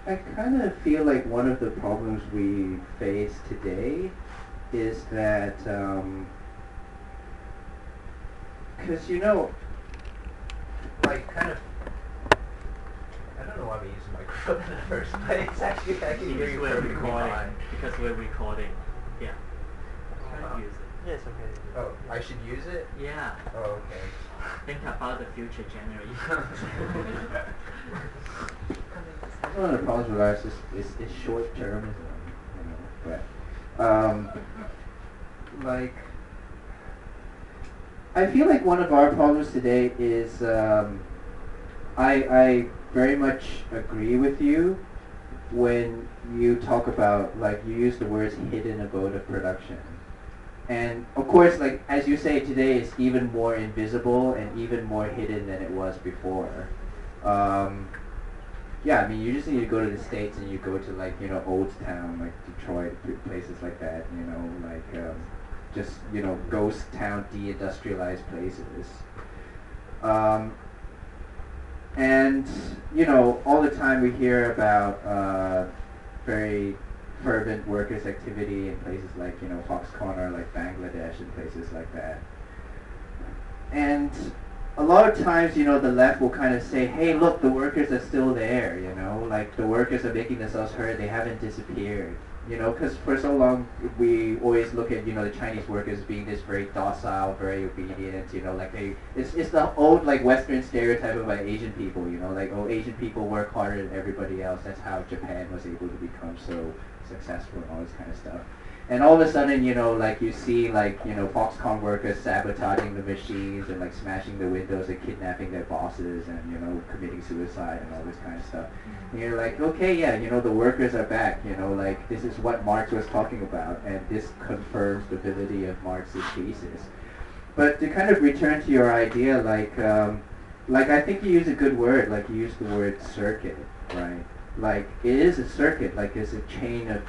I kind of feel like one of the problems we face today is that, because like kind of, I don't know why we use a microphone in the first place. Actually, I can hear you perfectly fine. Because we're recording. Yeah. Try to use it. Yes, okay. Oh, I should use it? Yeah. Oh, okay. Think about the future generation. One of the problems with ours is short-termism, but like, I feel like one of our problems today is I very much agree with you when you talk about, like, you use the words hidden abode of production. And of course, like, as you say, today it's even more invisible and even more hidden than it was before. Yeah, I mean, you just need to go to the States and you go to, like, Old Town, like Detroit, places like that, like, just, ghost town, deindustrialized places. And, all the time we hear about very fervent workers' activity in places like, Foxconn or like Bangladesh and places like that. And a lot of times, the left will kind of say, hey, look, the workers are still there, like the workers are making themselves heard, they haven't disappeared. Because for so long we always look at, the Chinese workers being this very docile, very obedient, like it's the old, like, Western stereotype about Asian people, like, oh, Asian people work harder than everybody else. That's how Japan was able to become so successful and all this kind of stuff. And all of a sudden, like, you see, like, Foxconn workers sabotaging the machines and, like, smashing the windows and kidnapping their bosses and, committing suicide and all this kind of stuff. And you're like, okay, yeah, the workers are back, like, this is what Marx was talking about, and this confirms the validity of Marx's thesis. But to kind of return to your idea, like, I think you use a good word, like, you use the word circuit, right? Like, it is a circuit, like, it's a chain of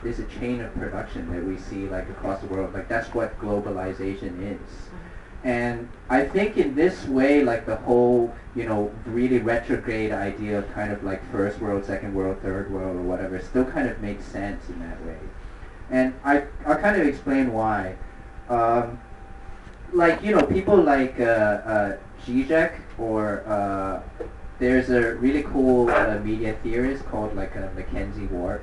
production that we see, like, across the world. Like, that's what globalization is. And I think in this way, like, the whole, really retrograde idea of kind of like first world, second world, third world, or whatever, still kind of makes sense in that way. And I'll kind of explain why. Like, people like Zizek or there's a really cool media theorist called, like, Mackenzie Ward.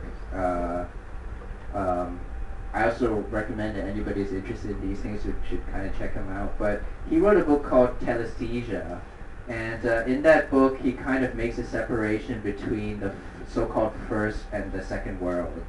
I also recommend that anybody who's interested in these things should kind of check him out. But he wrote a book called Telesthesia, and in that book he kind of makes a separation between the so-called first and the second world.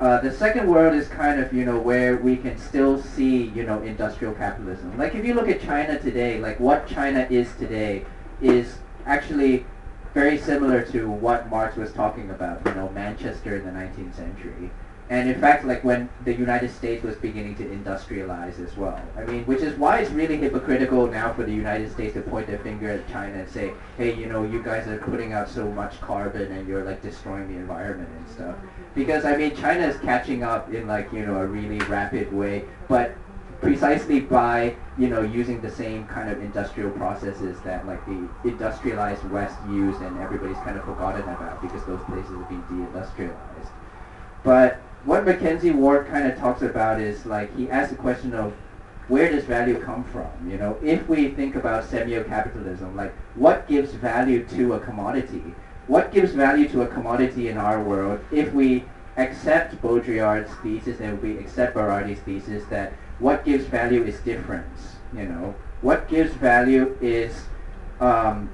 The second world is kind of, where we can still see, industrial capitalism. Like, if you look at China today, like, what China is today is actually very similar to what Marx was talking about, Manchester in the 19th century. And in fact, like, when the United States was beginning to industrialize as well. I mean, which is why it's really hypocritical now for the United States to point their finger at China and say, hey, you guys are putting out so much carbon and you're, like, destroying the environment and stuff. Because, I mean, China is catching up in, like, a really rapid way, but precisely by, using the same kind of industrial processes that, like, the industrialized West used and everybody's kind of forgotten about because those places are being deindustrialized. But what Mackenzie Ward kind of talks about is, like, he asks the question of where does value come from? If we think about semiocapitalism, like, what gives value to a commodity? What gives value to a commodity in our world if we accept Baudrillard's thesis and we accept Berardi's thesis that what gives value is difference, What gives value is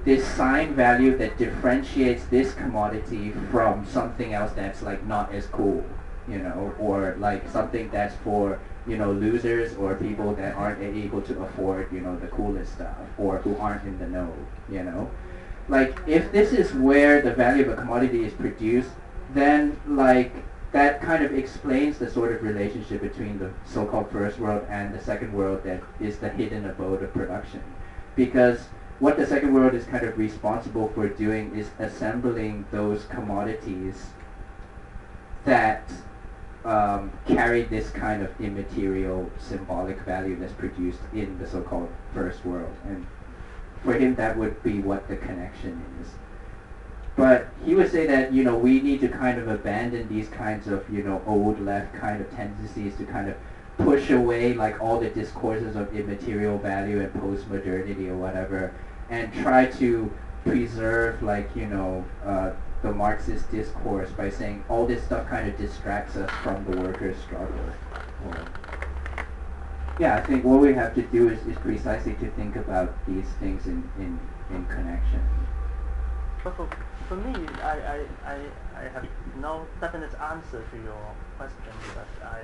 this sign value that differentiates this commodity from something else that's, like, not as cool, or, like, something that's for, losers or people that aren't able to afford, the coolest stuff, or who aren't in the know, Like, if this is where the value of a commodity is produced, then, like, that kind of explains the sort of relationship between the so-called first world and the second world that is the hidden abode of production. Because what the second world is kind of responsible for doing is assembling those commodities that carry this kind of immaterial symbolic value that's produced in the so-called first world. And for him, that would be what the connection is. But he would say that, we need to kind of abandon these kinds of, old left kind of tendencies to kind of push away like all the discourses of immaterial value and post-modernity or whatever, and try to preserve like, the Marxist discourse by saying all this stuff kind of distracts us from the workers' struggle. Yeah, I think what we have to do is precisely to think about these things in connection. But for me, I have no definite answer to your question, but I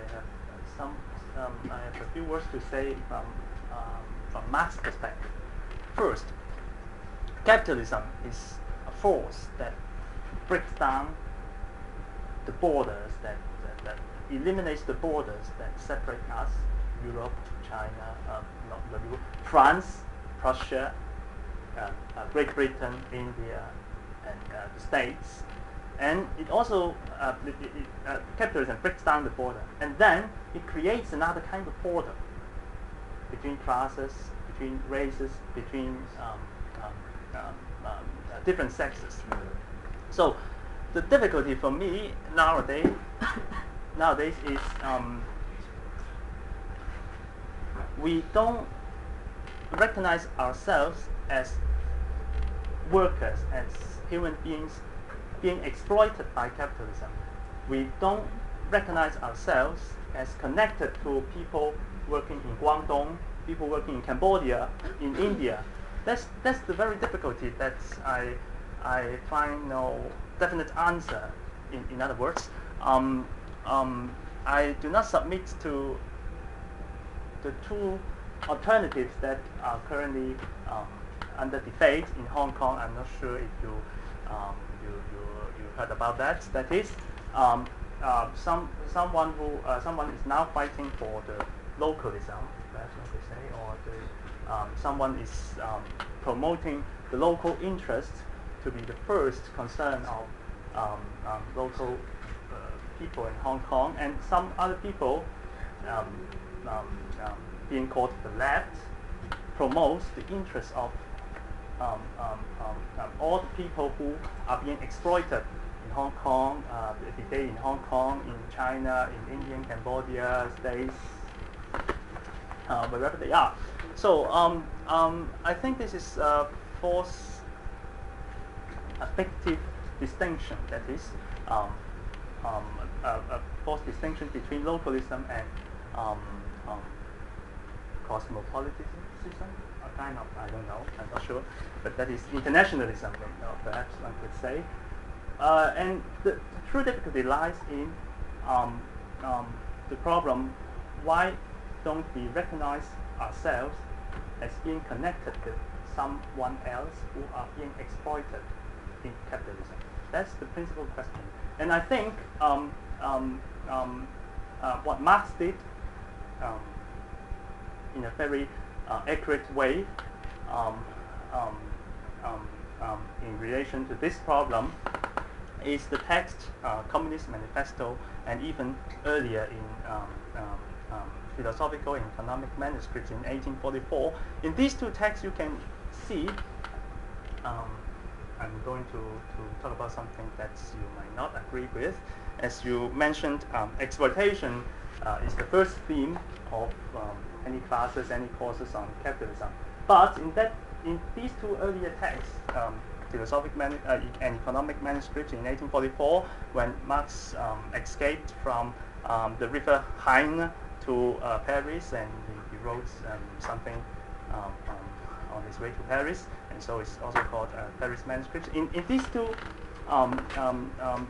have a few words to say from Marx's perspective. First, capitalism is a force that breaks down the borders, that eliminates the borders that separate us, Europe, China, France, Prussia, Great Britain, India, and the States. And it also, capitalism breaks down the border. And then it creates another kind of border between classes, between races, between different sexes. So the difficulty for me nowadays is we don't recognize ourselves as workers, as human beings being exploited by capitalism. We don't recognize ourselves as connected to people working in Guangdong, people working in Cambodia, in India. That's the very difficulty that I find no definite answer. In other words, I do not submit to the two alternatives that are currently under debate in Hong Kong. I'm not sure if you heard about that. That is, someone is now fighting for the localism, that's what they say, or someone is promoting the local interest to be the first concern of local people in Hong Kong, and some other people being called the left promotes the interests of all the people who are being exploited in Hong Kong, every day in Hong Kong, in China, in India, Cambodia, States, wherever they are. So I think this is a false affective distinction, that is a false distinction between localism and cosmopolitanism, kind of, I don't know, I'm not sure, but that is internationalism, perhaps one could say. And the true difficulty lies in the problem: why don't we recognize ourselves as being connected with someone else who are being exploited in capitalism? That's the principal question. And I think what Marx did in a very accurate way in relation to this problem is the text Communist Manifesto, and even earlier in Philosophical and Economic Manuscripts in 1844. In these two texts you can see, I'm going to talk about something that you might not agree with. As you mentioned, exploitation is the first theme of any classes, any courses on capitalism. But in these two earlier texts, Philosophical and Economic Manuscripts in 1844, when Marx escaped from the river Rhine to Paris, and he wrote something on his way to Paris, and so it's also called Paris Manuscripts. In these two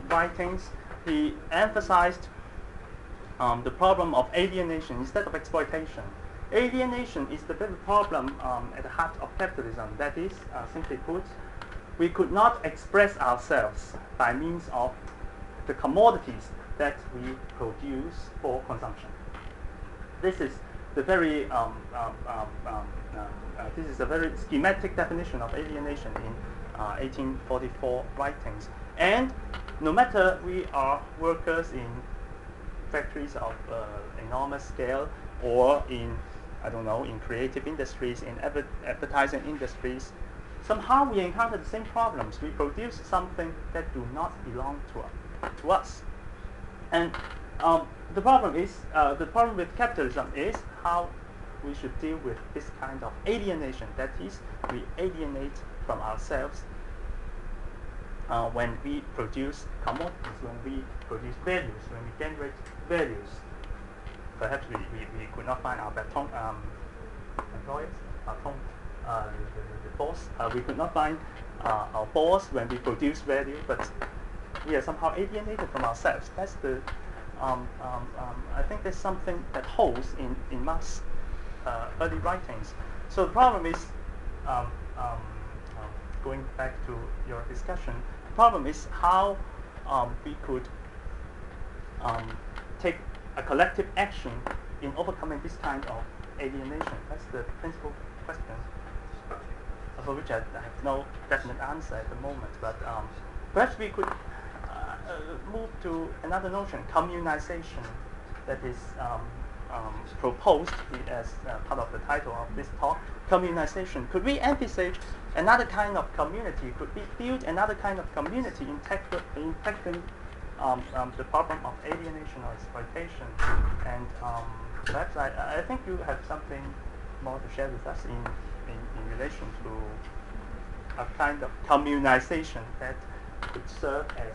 writings, he emphasized the problem of alienation instead of exploitation. Alienation is the big problem at the heart of capitalism. That is, simply put, we could not express ourselves by means of the commodities that we produce for consumption. This is the very schematic definition of alienation in 1844 writings. And no matter we are workers in factories of enormous scale, or in, I don't know, in creative industries, in advertising industries, somehow we encounter the same problems. We produce something that do not belong to us. And the problem with capitalism is how we should deal with this kind of alienation. That is, we alienate from ourselves when we produce commodities, when we produce values, when we generate values. Perhaps we could not find our baton employers, the boss. We could not find our boss when we produce value, but we are somehow alienated from ourselves. That's the I think there's something that holds in Marx's early writings. So the problem is, going back to your discussion, the problem is how we could take a collective action in overcoming this kind of alienation. That's the principal question, for which I have no definite answer at the moment. But perhaps we could move to another notion, communization, that is proposed as part of the title of this talk. Communization. Could we envisage another kind of community? Could we build another kind of community in tackling the problem of alienation or exploitation? And perhaps I think you have something more to share with us in relation to a kind of communization that could serve as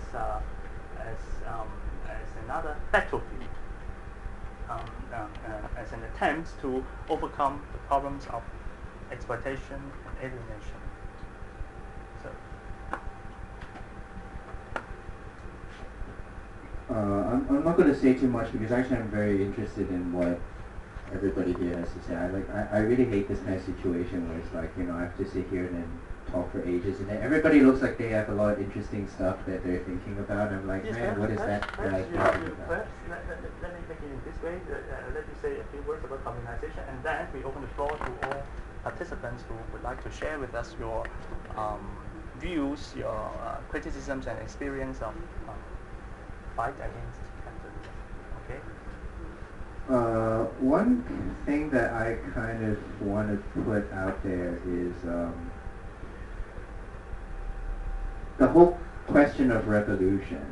another battlefield, as an attempt to overcome the problems of exploitation and alienation. So, I'm not going to say too much because actually I'm very interested in what everybody here has to say. I really hate this kind of situation where it's like, I have to sit here and then talk for ages, and then everybody looks like they have a lot of interesting stuff that they're thinking about. I'm like, yes, man, what is that? Perhaps let me make it in this way. Let me say a few words about communization, and then we open the floor to all participants who would like to share with us your views, your criticisms and experience of fight against capitalism. Okay? One thing that I kind of want to put out there is the whole question of revolution.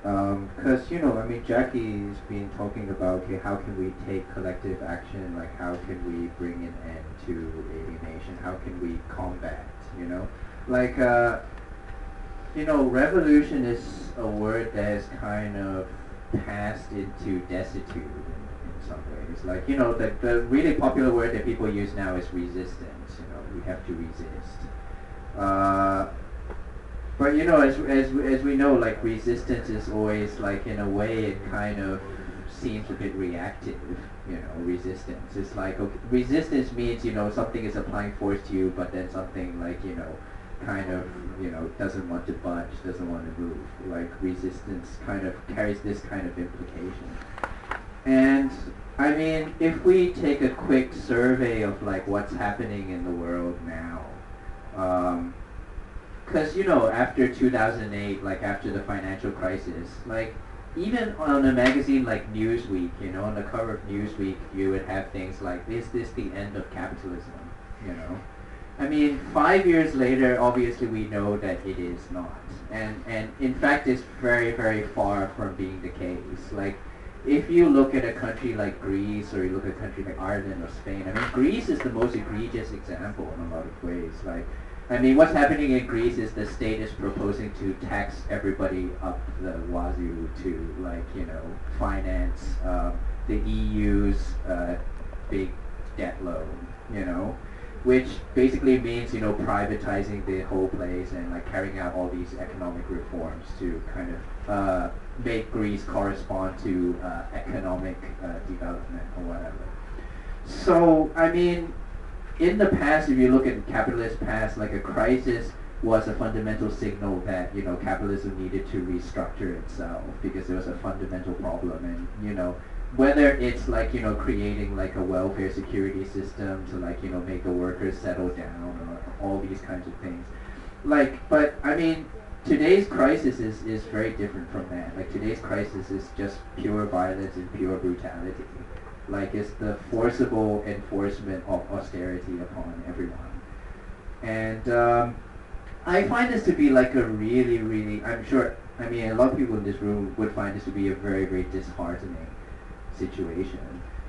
Because, Jacky's been talking about, okay, how can we take collective action, like how can we bring an end to alienation, how can we combat, revolution is a word that is kind of passed into desuetude in some ways. Like, the really popular word that people use now is resistance, we have to resist. But as we know, like resistance is always like, in a way it kind of seems a bit reactive. Resistance. It's like, okay, resistance means something is applying force to you, but then something like kind of doesn't want to budge, doesn't want to move. Like resistance kind of carries this kind of implication. And I mean, if we take a quick survey of like what's happening in the world now. Because, after 2008, like after the financial crisis, like even on a magazine like Newsweek, on the cover of Newsweek, you would have things like, is this the end of capitalism, I mean, 5 years later, obviously we know that it is not. And in fact, it's very, very far from being the case. Like, if you look at a country like Greece, or you look at a country like Ireland or Spain, I mean, Greece is the most egregious example in a lot of ways. Like, I mean, what's happening in Greece is the state is proposing to tax everybody up the wazoo to, like, finance the EU's big debt loan, which basically means, privatizing the whole place and, like, carrying out all these economic reforms to kind of make Greece correspond to economic development or whatever. So, I mean, in the past, if you look at the capitalist past, like a crisis was a fundamental signal that, capitalism needed to restructure itself because there was a fundamental problem. And, whether it's like, creating like a welfare security system to like, make the workers settle down or all these kinds of things. Like, but I mean, today's crisis is very different from that. Like today's crisis is just pure violence and pure brutality. Like it's the forcible enforcement of austerity upon everyone. And I find this to be like a really, really, I'm sure, I mean, a lot of people in this room would find this to be a very, very disheartening situation.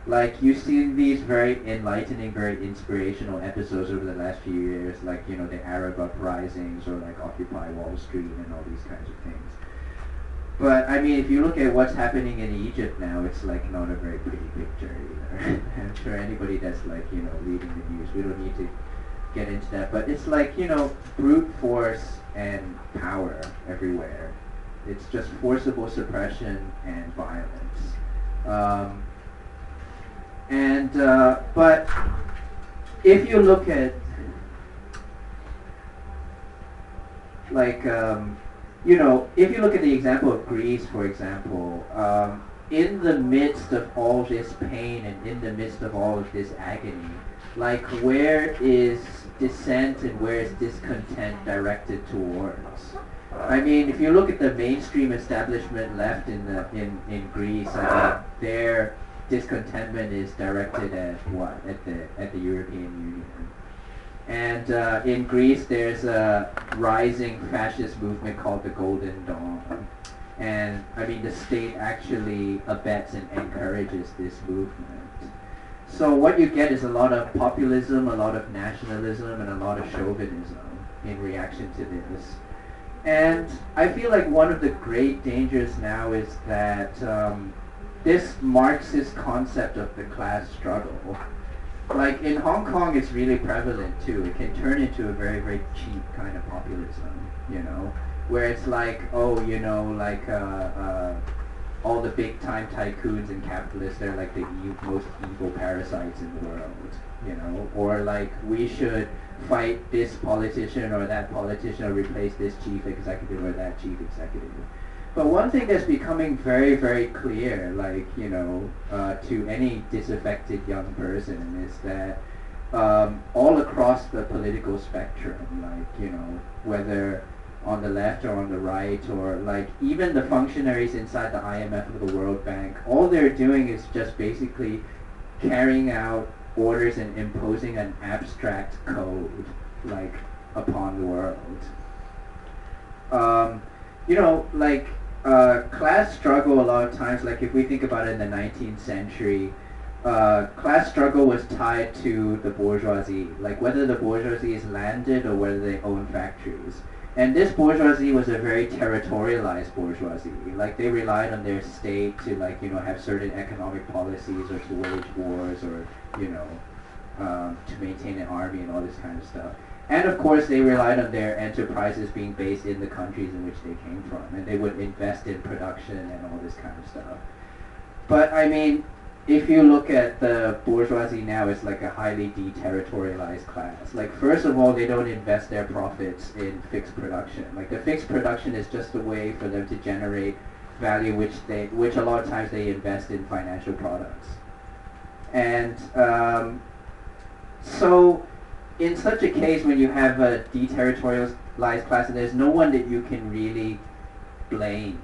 Like, you see these very enlightening, very inspirational episodes over the last few years, like, you know, the Arab uprisings or like Occupy Wall Street and all these kinds of things. But, I mean, if you look at what's happening in Egypt now, it's like not a very pretty picture either. I'm sure anybody that's like, you know, reading the news, we don't need to get into that. But it's like, you know, brute force and power everywhere. It's just forcible suppression and violence. But if you look at, like, you know, if you look at the example of Greece, for example, in the midst of all this pain and in the midst of all of this agony, like, where is dissent and where is discontent directed towards? I mean, if you look at the mainstream establishment left in Greece, I mean, their discontentment is directed at what? At the European Union. And in Greece, there's a rising fascist movement called the Golden Dawn. And I mean, the state actually abets and encourages this movement. So what you get is a lot of populism, a lot of nationalism, and a lot of chauvinism in reaction to this. And I feel like one of the great dangers now is that this Marxist concept of the class struggle, like in Hong Kong, it's really prevalent too. It can turn into a very, very cheap kind of populism, you know, where it's like, oh, you know, like all the big time tycoons and capitalists, they're like the most evil parasites in the world, you know, or like we should fight this politician or that politician or replace this chief executive or that chief executive. But one thing that's becoming very, very clear, like, you know, to any disaffected young person is that all across the political spectrum, like, you know, whether on the left or on the right, or like even the functionaries inside the IMF or the World Bank, all they're doing is just basically carrying out orders and imposing an abstract code, like, upon the world. You know, like, class struggle a lot of times, like if we think about it in the 19th century, class struggle was tied to the bourgeoisie, like whether the bourgeoisie is landed or whether they own factories. And this bourgeoisie was a very territorialized bourgeoisie. Like, they relied on their state to, like, you know, have certain economic policies or to wage wars or, you know, to maintain an army and all this kind of stuff. And of course, they relied on their enterprises being based in the countries in which they came from, and they would invest in production and all this kind of stuff. But I mean, if you look at the bourgeoisie now, it's like a highly deterritorialized class. Like, first of all, they don't invest their profits in fixed production. Like, the fixed production is just a way for them to generate value, which a lot of times they invest in financial products. And so in such a case, when you have a deterritorialized class, and there's no one that you can really blame,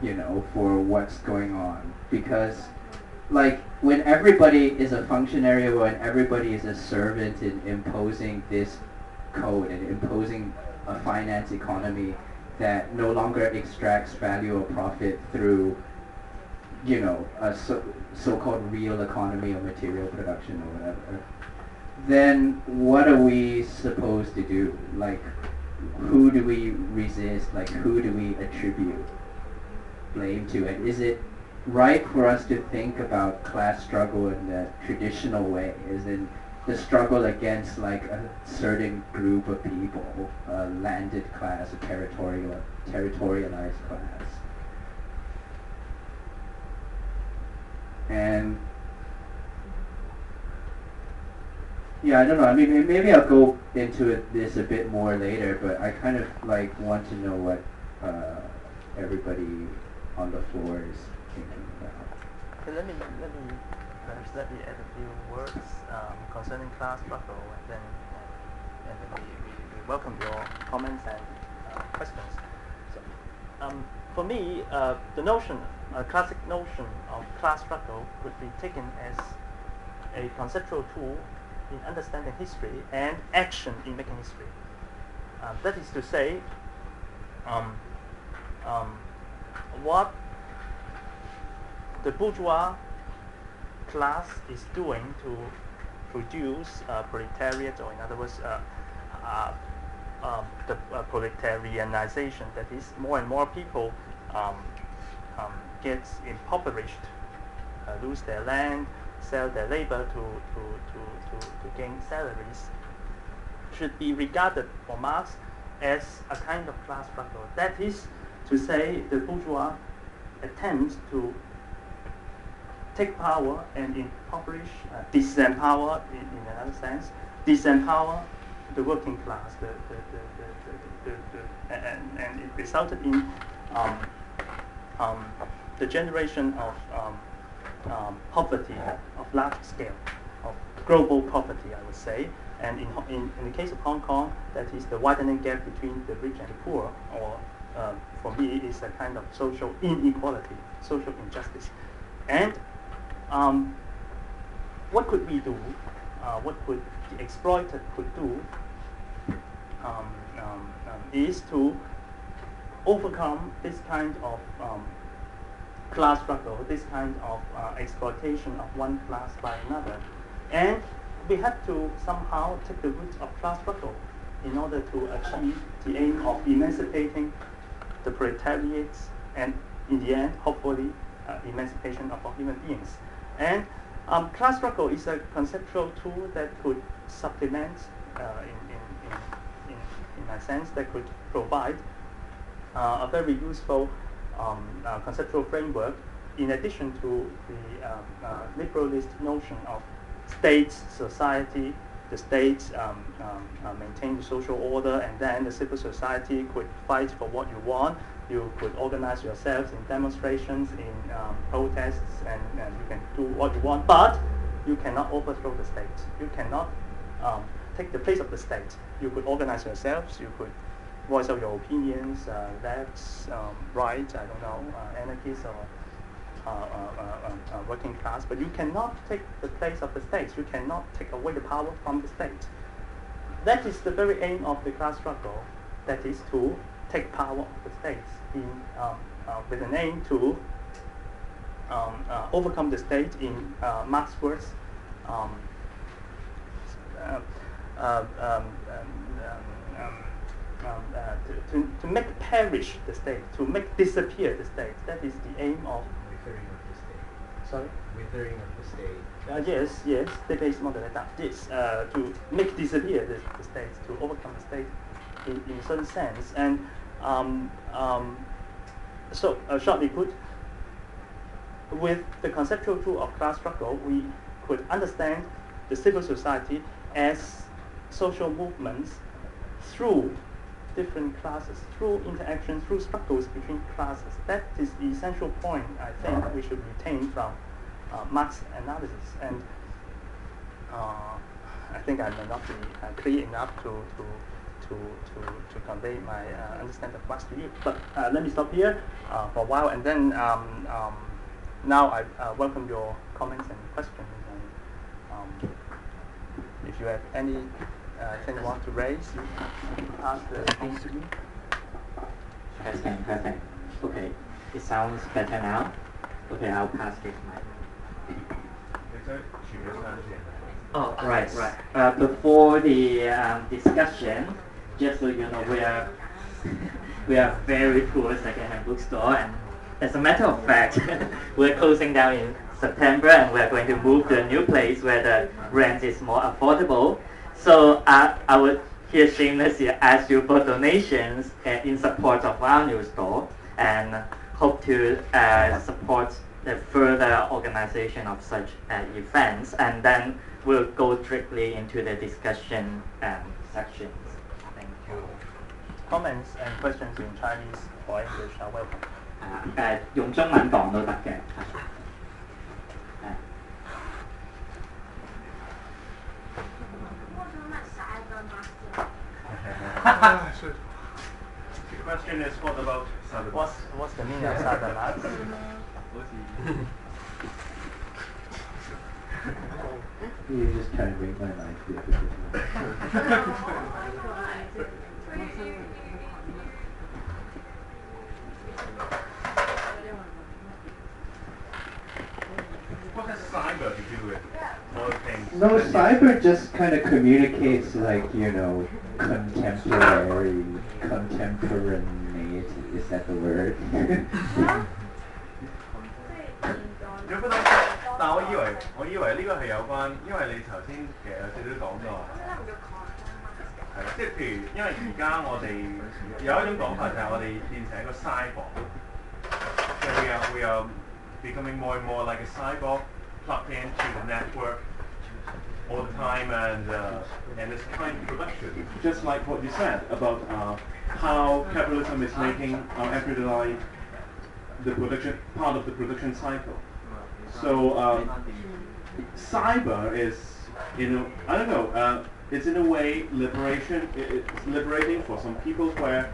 you know, for what's going on, because, like, when everybody is a functionary or when everybody is a servant in imposing this code and imposing a finance economy that no longer extracts value or profit through, you know, a so-called real economy or material production or whatever, then what are we supposed to do? Like, who do we resist? Like, who do we attribute blame to? And is it right for us to think about class struggle in the traditional way, as in the struggle against, like, a certain group of people, a landed class, a territorialized class? And yeah, I don't know. I mean, maybe I'll go into this a bit more later, but I kind of like want to know what everybody on the floor is thinking about. Okay, let me add a few words concerning class struggle, and then we welcome your comments and questions. So, for me, the notion, a classic notion of class struggle could be taken as a conceptual tool in understanding history and action in making history. That is to say, what the bourgeois class is doing to produce proletariat, or in other words, the proletarianization, that is, more and more people get impoverished, lose their land, sell their labor to gain salaries, should be regarded for Marx as a kind of class struggle. That is to say, the bourgeois attempts to take power and impoverish, disempower, in another sense, disempower the working class, and it resulted in the generation of poverty of large scale, of global poverty, I would say. And in the case of Hong Kong, that is the widening gap between the rich and the poor, or for me, is a kind of social inequality, social injustice. And what could we do? What could the exploited could do is to overcome this kind of class struggle, this kind of exploitation of one class by another. And we have to somehow take the root of class struggle in order to achieve the aim of emancipating the proletariats, and in the end, hopefully, emancipation of all human beings. And class struggle is a conceptual tool that could supplement, in a sense, that could provide a very useful conceptual framework, in addition to the liberalist notion of state, society. The state maintain the social order, and then the civil society could fight for what you want. You could organize yourselves in demonstrations, in protests, and you can do what you want, but you cannot overthrow the state. You cannot take the place of the state. You could organize yourselves, you could voice out your opinions, left, right, I don't know, anarchists or working class, but you cannot take the place of the state. You cannot take away the power from the state. That is the very aim of the class struggle, that is to take power of the state with an aim to overcome the state, in Marx's words, to make perish the state, to make disappear the state. That is the aim of Withering of the state. Sorry? Withering of the state. Yes, debate model like that. Yes, to make disappear the state, to overcome the state in a certain sense. And so, shortly put, with the conceptual tool of class struggle, we could understand the civil society as social movements through different classes, through interaction, through struggles between classes. That is the essential point, I think, we should retain from Marx's analysis. And I think I may not be clear enough to convey my understanding of Marx to you. But let me stop here for a while, and then now I welcome your comments and questions. And if you have any thing you want to raise, you ask the things to me. Perfect. Okay, it sounds better now. Okay, I'll pass this mic. Oh, right. Before the discussion, just so you know, we are very poor second-hand bookstore, and as a matter of fact, we're closing down in September, and we're going to move to a new place where the rent is more affordable. So I would here shamelessly ask you for donations in support of our new store, and hope to support the further organization of such events. And then we'll go directly into the discussion sections. Thank you. Comments and questions in Chinese or English are welcome. 用中文講都得嘅。The question is what about What's the meaning of cyber Marx? You're just trying to make my life difficult. What has cyber to do with all things? No, cyber just kind of communicates like, contemporaneity. Is that the word? 如果覺得，但我以為呢個係有關，因為你頭先其實有少少講過，係啦，即係譬如，因為而家我哋有一種講法就係我哋變成一個 cyborg，即係we are becoming more and more like a cyborg plugged into the network all the time and this kind of production, just like what you said about how capitalism is making our everyday life the production part of the production cycle. So cyber is, I don't know, it's in a way it's liberating for some people where,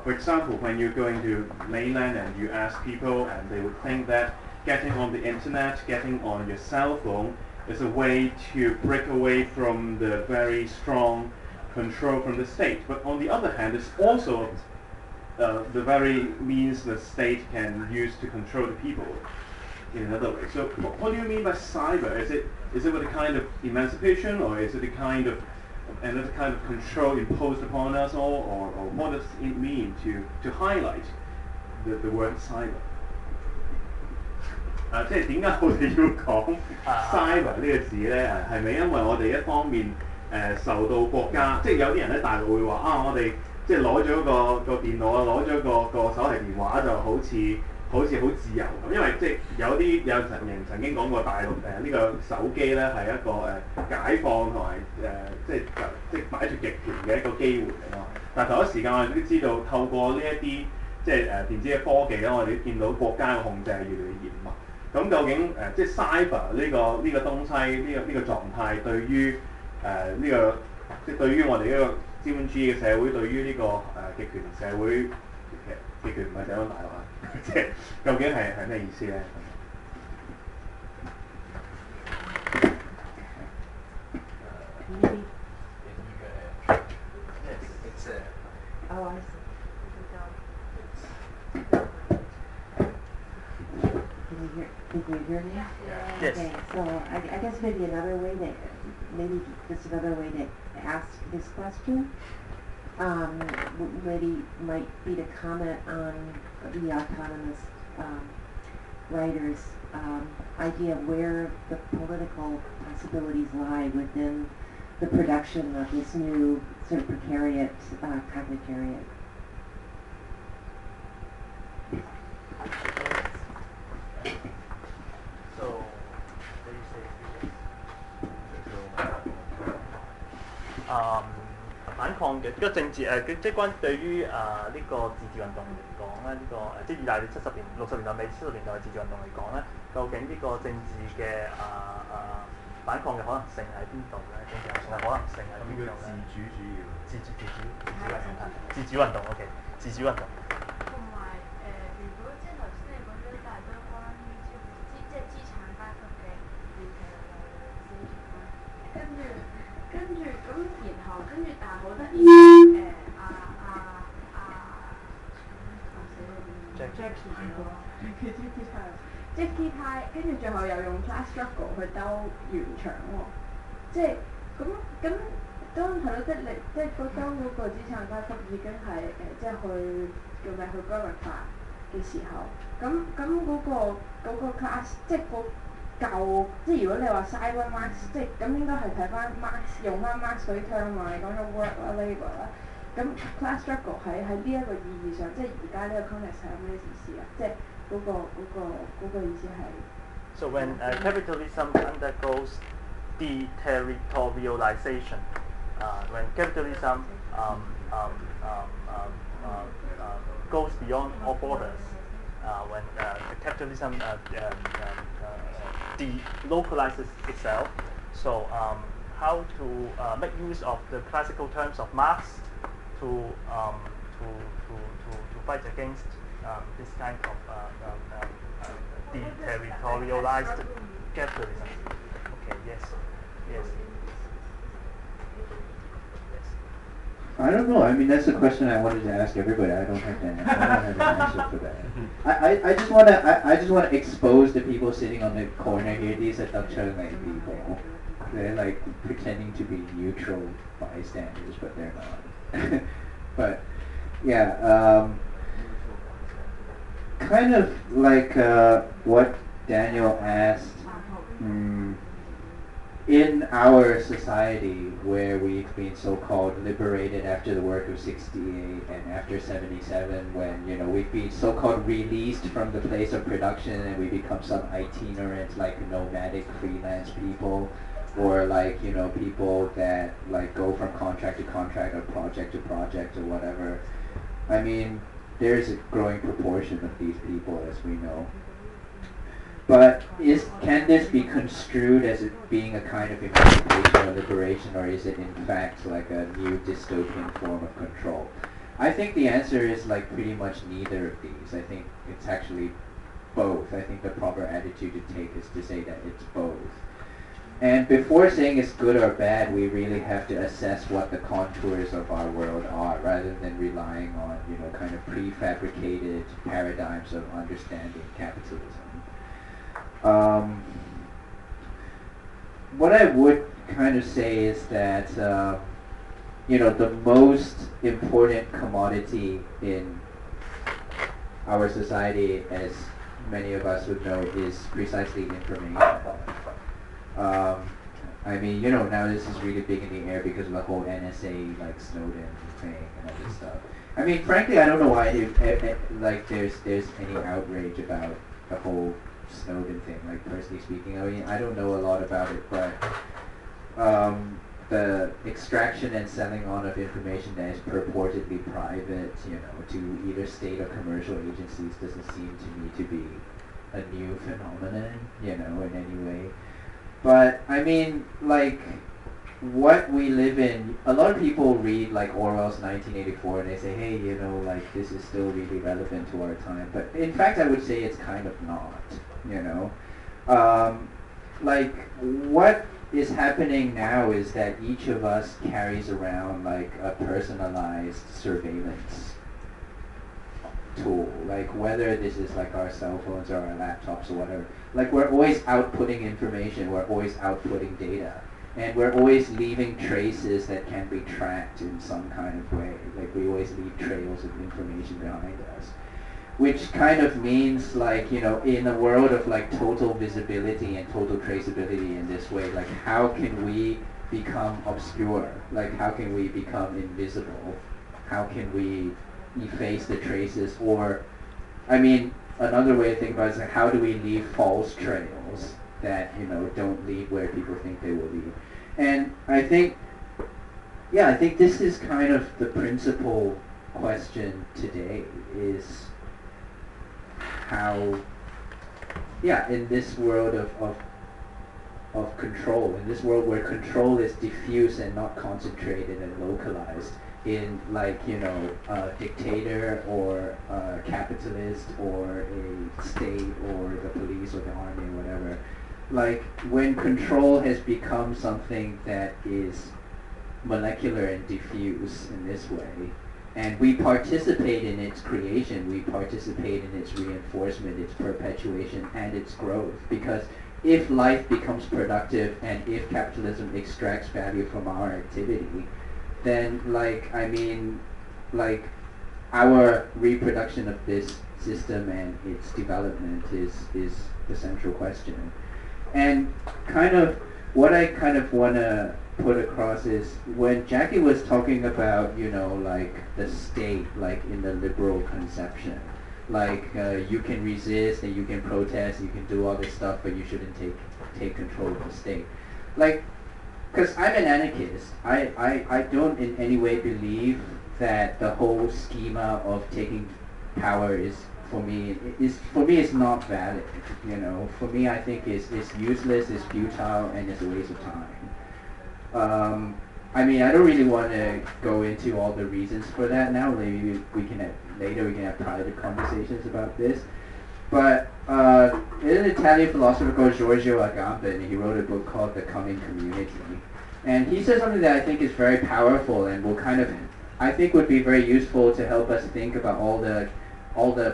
for example, when you're going to mainland and you ask people and they would think that getting on the internet, getting on your cell phone is a way to break away from the very strong control from the state. But on the other hand, it's also the very means the state can use to control the people in another way. So what do you mean by cyber? Is it with a kind of emancipation, or is it a kind of another kind of control imposed upon us all, or what does it mean to highlight the word cyber? 即係點解我哋要講 cyber 呢個字咧？係咪因為我哋一方面受到國家，即係有啲人喺大陸會話我哋即係攞咗個電腦啊，攞咗個手提電話就好似好自由咁，因為即係有人曾經講過大陸呢個手機咧係一個解放同埋即係擺脱極權嘅一個機會嚟咯。但係同一時間我哋都知道透過呢一啲即係電子嘅科技咧，我哋都見到國家嘅控制係越嚟越嚴密。咁究竟即係 cyber 呢個東西呢個狀態對於呢個即係對於我哋呢個資本主義嘅社會，對於呢個極權社會，極權唔係整到大陸啊，即係究竟係咩意思咧？ Can you hear me? Yes. Okay, so I guess maybe another way to ask this question maybe might be to comment on the autonomous writer's idea of where the political possibilities lie within the production of this new sort of precariat cognitariat. So, what do you say? 反抗嘅呢個政治即係關於對於呢個自治運動嚟講咧，呢個即係意大利60年代尾70年代嘅自治運動嚟講咧，究竟呢個政治嘅反抗嘅可能性喺邊度咧？政治行動嘅可能性喺邊度咧？自主運動 OK， 自主運動。同埋如果即係頭先你講咗大多關於即係資產階級嘅跟住咁，但係好得意Jacky 咯，佢知Jacky 派，跟住最後又用 class struggle 去兜圓場喎，即係咁當係咯，即係當嗰個資產階級已經係即係去叫咩去 glorify 嘅時候，咁嗰個 class 即係舊，即係如果你話 cyber Marx， 即係咁應該係睇翻 Marx 用翻 Marx 嗰啲 term 啊，你講咗 work 啦 labour 啦，咁 class struggle 喺呢一個意義上，即係而家呢個 context 係有咩意思啊？即係嗰個意思係。So when capitalism undergoes deterritorialization, when capitalism goes beyond all borders, when capitalism delocalizes itself, so how to make use of the classical terms of Marx to fight against this kind of deterritorialized capitalism. Okay. Okay. Yes. Yes. I don't know. I mean, that's a question I wanted to ask everybody. I don't have an answer for that. I just want to expose the people sitting on the corner here. These are Dutch-Chinese people. They're like pretending to be neutral bystanders, but they're not. But yeah, kind of like what Daniel asked. In our society, where we've been so-called liberated after the work of 68 and after 77, when we've been so-called released from the place of production and we become some itinerant, like nomadic freelance people, or like people that like go from contract to contract or project to project or whatever. I mean, there's a growing proportion of these people, as we know. But can this be construed as it being a kind of emancipation or liberation, or is it in fact like a new dystopian form of control? I think the answer is like pretty much neither of these. I think it's actually both. I think the proper attitude to take is to say that it's both. And before saying it's good or bad, we really have to assess what the contours of our world are, rather than relying on kind of prefabricated paradigms of understanding capitalism. What I would kind of say is that the most important commodity in our society, as many of us would know, is precisely information. I mean, now this is really big in the air because of the whole NSA, like Snowden thing and all this stuff. I mean, frankly, I don't know why there's any outrage about the whole Snowden thing, like personally speaking. I mean, I don't know a lot about it, but the extraction and selling on of information that is purportedly private, to either state or commercial agencies doesn't seem to me to be a new phenomenon, in any way. But I mean, like, what we live in, a lot of people read like Orwell's 1984 and they say, hey, like this is still really relevant to our time. But in fact, I would say it's kind of not, like what is happening now is that each of us carries around like a personalized surveillance tool, like whether this is like our cell phones or our laptops or whatever. Like we're always outputting information, we're always outputting data. And we're always leaving traces that can be tracked in some kind of way. Like we always leave trails of information behind us. Which kind of means like, in a world of like total visibility and total traceability in this way, like how can we become obscure? Like how can we become invisible? How can we efface the traces? Or, I mean, another way to think about it is like how do we leave false trails that don't lead where people think they will lead. And I think this is kind of the principal question today, is how, in this world of control, in this world where control is diffuse and not concentrated and localized in like, a dictator or a capitalist or a state or the police or the army or whatever. Like when control has become something that is molecular and diffuse in this way, and we participate in its creation, we participate in its reinforcement, its perpetuation, and its growth. Because if life becomes productive and if capitalism extracts value from our activity, then our reproduction of this system and its development is the central question. And kind of what I kind of want to put across is when Jacky was talking about, like the state, like in the liberal conception, like you can resist and you can protest, you can do all this stuff, but you shouldn't take control of the state. Like, because I'm an anarchist, I don't in any way believe that the whole schema of taking power is for me it's not valid. For me, I think it's useless, it's futile, and it's a waste of time. I mean, I don't really want to go into all the reasons for that now. Maybe we can have private conversations about this. But an Italian philosopher called Giorgio Agamben. He wrote a book called The Coming Community. And he says something that I think is very powerful and will kind of, I think would be very useful to help us think about all the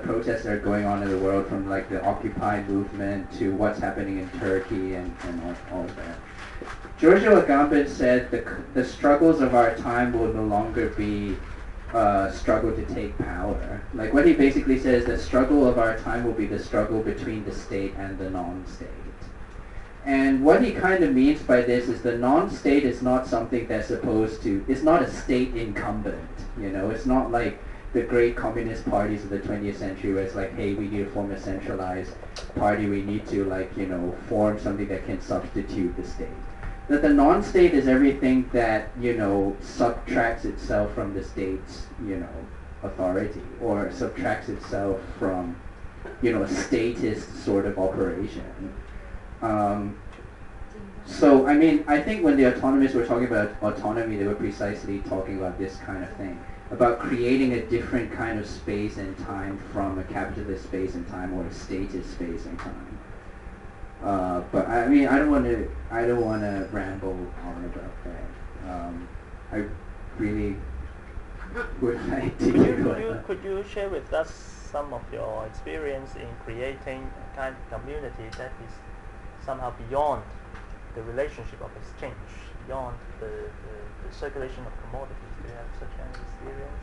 protests that are going on in the world, from like the Occupy movement to what's happening in Turkey and all of that. Giorgio Agamben said the struggles of our time will no longer be struggle to take power. Like what he basically says, the struggle of our time will be the struggle between the state and the non-state. And what he kind of means by this is the non-state is not something that's supposed to, it's not a state incumbent, you know, it's not like the great communist parties of the 20th century where it's like, hey, we need to form a centralized party, we need to like, you know, form something that can substitute the state. That the non-state is everything that, you know, subtracts itself from the state's, you know, authority, or subtracts itself from, you know, a statist sort of operation. So, I mean, I think when the autonomists were talking about autonomy, they were precisely talking about this kind of thing, about creating a different kind of space and time from a capitalist space and time or a statist space and time. But I mean, I don't want to ramble on about that. I really would like to. Could you share with us some of your experience in creating a kind of community that is somehow beyond the relationship of exchange, beyond the circulation of commodities? Do you have such an experience?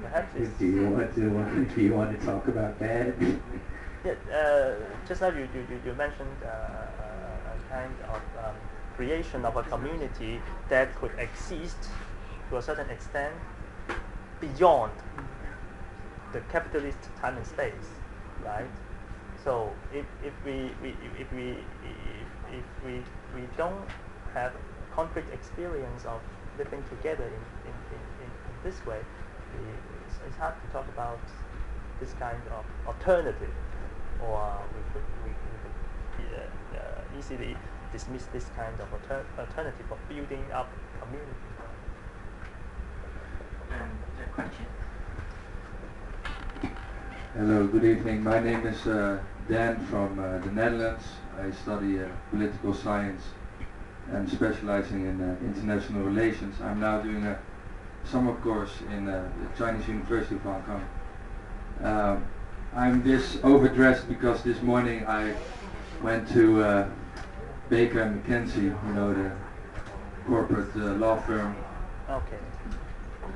Perhaps do you want to talk about that? Yeah, just now you mentioned a kind of creation of a community that could exist to a certain extent beyond the capitalist time and space, right? So if we don't have concrete experience of living together in this way, it's hard to talk about this kind of alternative, or we could easily dismiss this kind of alternative of building up community. Hello, good evening. My name is Dan from the Netherlands. I study political science and specializing in international relations. I'm now doing a summer course in the Chinese University of Hong Kong. I'm this overdressed because this morning I went to Baker & McKenzie, you know, the corporate law firm. Okay.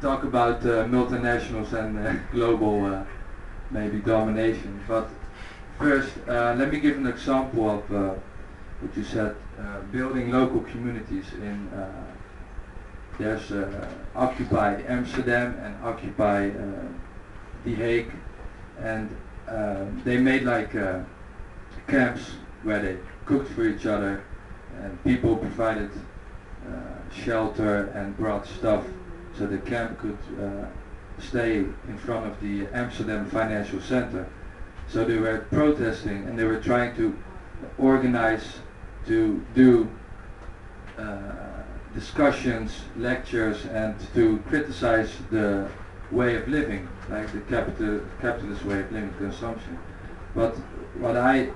Talk about multinationals and global maybe domination. But first, let me give an example of what you said, building local communities in there's Occupy Amsterdam and Occupy The Hague, and they made like camps where they cooked for each other, and people provided shelter and brought stuff so the camp could stay in front of the Amsterdam Financial Center. So they were protesting and they were trying to organize to do discussions, lectures, and to criticize the way of living, like the capitalist way of living, consumption. But what I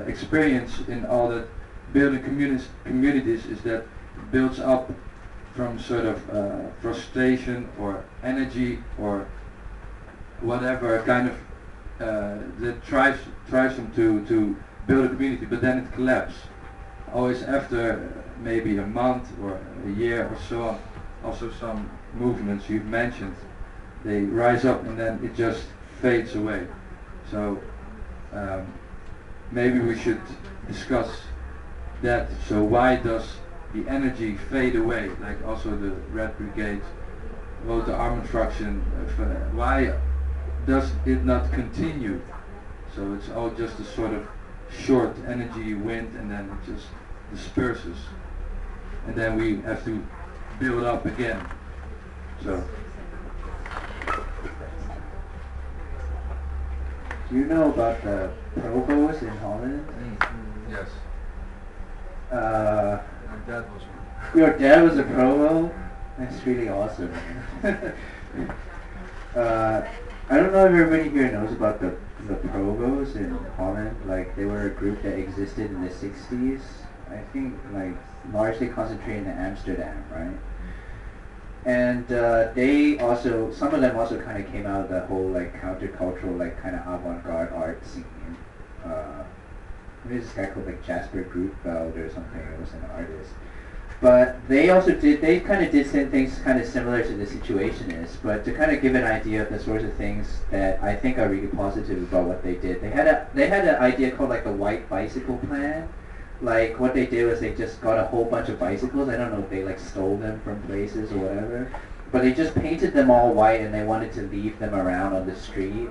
experience in all that building communities is that it builds up from sort of frustration or energy or whatever kind of that drives them to build a community, but then it collapses. Always after maybe a month or a year or so on. Also some movements you've mentioned, they rise up and then it just fades away. So maybe we should discuss that. So why does the energy fade away? Like also the Red Brigade, well, the armored fraction, why does it not continue? So it's all just a sort of short energy wind and then it just disperses. And then we have to build up again. So. Do you know about the provost in Holland? Yes. My dad was one. Your dad was a provost? That's really awesome. I don't know if everybody here knows about the Provos in Holland. Like, they were a group that existed in the 60s. I think, like, largely concentrated in Amsterdam, right? And they also, some of them also kind of came out of the whole, like, countercultural, like, kind of avant-garde art scene. There's this guy called, like, Jasper Grooteveld or something. It was an artist. But they also they kind of did things kind of similar to the Situationists, but to kind of give an idea of the sorts of things that I think are really positive about what they did. They had an idea called like the White Bicycle Plan. Like what they did was they just got a whole bunch of bicycles. I don't know if they like stole them from places or whatever, but they just painted them all white and they wanted to leave them around on the street.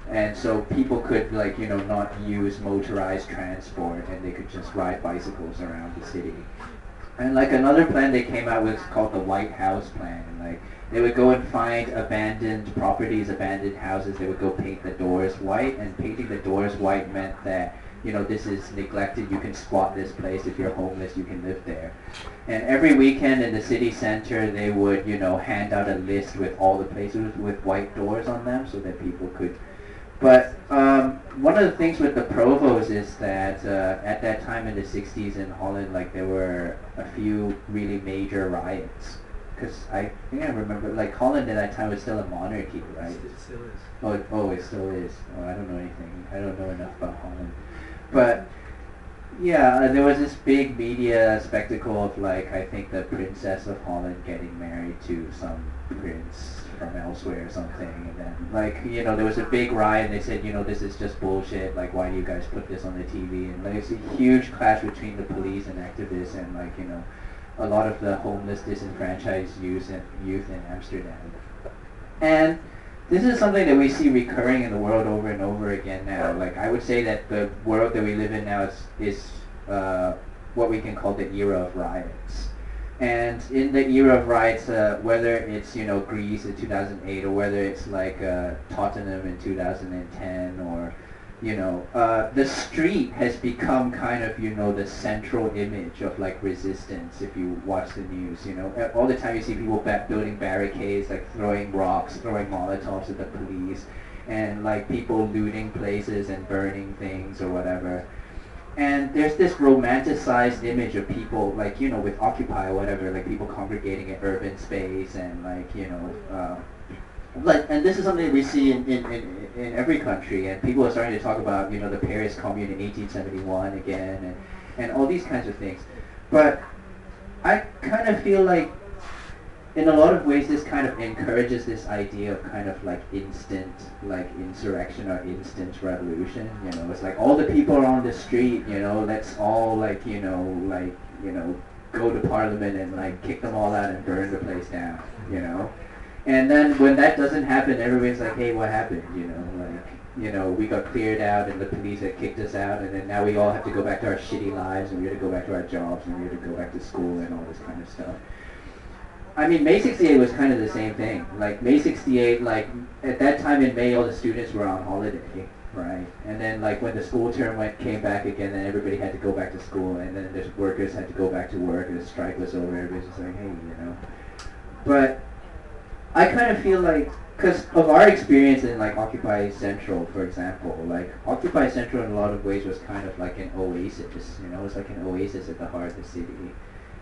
And so people could like, you know, not use motorized transport and they could just ride bicycles around the city. And like another plan they came out with called the White House Plan. Like they would go and find abandoned properties, abandoned houses. They would go paint the doors white, and painting the doors white meant that, you know, this is neglected. You can squat this place. If you're homeless, you can live there. And every weekend in the city center, they would, you know, hand out a list with all the places with white doors on them so that people could. But one of the things with the Provos is that at that time in the 60s in Holland, like there were a few really major riots. Because I think I remember, like Holland at that time was still a monarchy, right? It still is. Oh, it still is. Oh, I don't know anything. I don't know enough about Holland. But yeah, there was this big media spectacle of like, I think the Princess of Holland getting married to some prince from elsewhere or something, and then like, you know, there was a big riot and they said, you know, this is just bullshit, like why do you guys put this on the TV? And like it's a huge clash between the police and activists and like, you know, a lot of the homeless disenfranchised youth in Amsterdam. And this is something that we see recurring in the world over and over again now. Like I would say that the world that we live in now is what we can call the era of riots. And in the era of riots, whether it's, you know, Greece in 2008 or whether it's like Tottenham in 2010 or, you know, the street has become kind of, you know, the central image of like resistance if you watch the news, you know. All the time you see people building barricades, like throwing rocks, throwing Molotovs at the police, and like people looting places and burning things or whatever. And there's this romanticized image of people, like, you know, with Occupy or whatever, like people congregating in urban space and like, you know, like, and this is something we see in every country, and people are starting to talk about, you know, the Paris Commune in 1871 again, and all these kinds of things. But I kind of feel like in a lot of ways this kind of encourages this idea of kind of like instant like insurrection or instant revolution, you know. It's like all the people are on the street, you know, let's all like, you know, go to parliament and like kick them all out and burn the place down, you know. And then when that doesn't happen, everybody's like, hey, what happened, you know, like, you know, we got cleared out and the police had kicked us out, and then now we all have to go back to our shitty lives and we have to go back to our jobs and we have to go back to school and all this kind of stuff. I mean, May 68 was kind of the same thing. Like, May 68, like, at that time in May, all the students were on holiday, right? And then, like, when the school term came back again, then everybody had to go back to school, and then the workers had to go back to work, and the strike was over, everybody's just like, hey, you know. But I kind of feel like, because of our experience in, like, Occupy Central, for example, like, Occupy Central in a lot of ways was kind of like an oasis, you know? It was like an oasis at the heart of the city.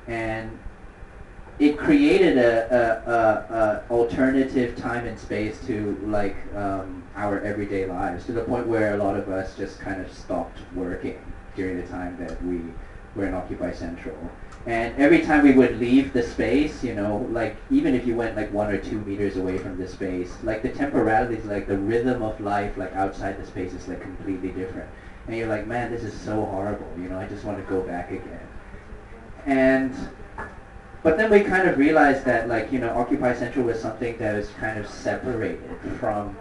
And it created a alternative time and space to like our everyday lives, to the point where a lot of us just kind of stopped working during the time that we were in Occupy Central. And every time we would leave the space, you know, like even if you went like 1 or 2 meters away from the space, like the temporalities, like the rhythm of life, like outside the space is like completely different. And you're like, man, this is so horrible, you know, I just want to go back again. But then we kind of realized that, like, you know, Occupy Central was something that was kind of separated from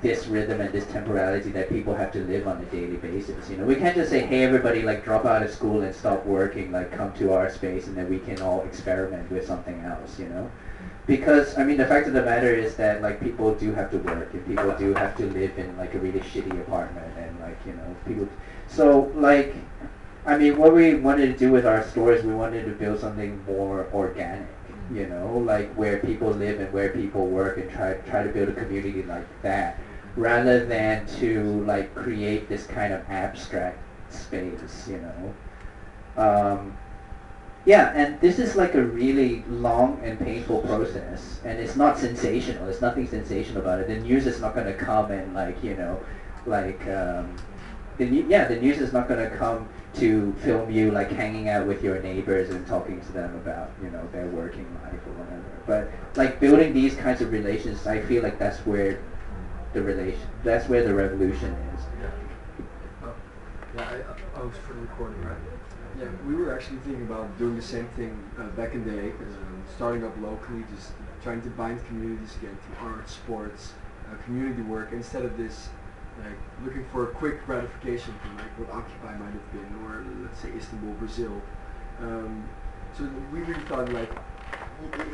this rhythm and this temporality that people have to live on a daily basis. You know, we can't just say, hey, everybody, like, drop out of school and stop working, like, come to our space, and then we can all experiment with something else, you know? Because, I mean, the fact of the matter is that, like, people do have to work, and people do have to live in, like, a really shitty apartment, and, like, you know, people... So, like... I mean, what we wanted to do with our stores, we wanted to build something more organic. you know, like where people live and where people work, and try to build a community like that, rather than to like create this kind of abstract space, you know. Yeah, and this is like a really long and painful process, and it's not sensational. There's nothing sensational about it. The news is not going to come and like, you know, like the news is not going to come to film you like hanging out with your neighbors and talking to them about, you know, their working life or whatever. But like building these kinds of relations, I feel like that's where the revolution is. Yeah, I was for the recording, right? Yeah, we were actually thinking about doing the same thing back in the day, starting up locally, just trying to bind communities again through art, sports, community work, instead of this like looking for a quick gratification from like what Occupy might have been, or let's say Istanbul, Brazil. So we really thought like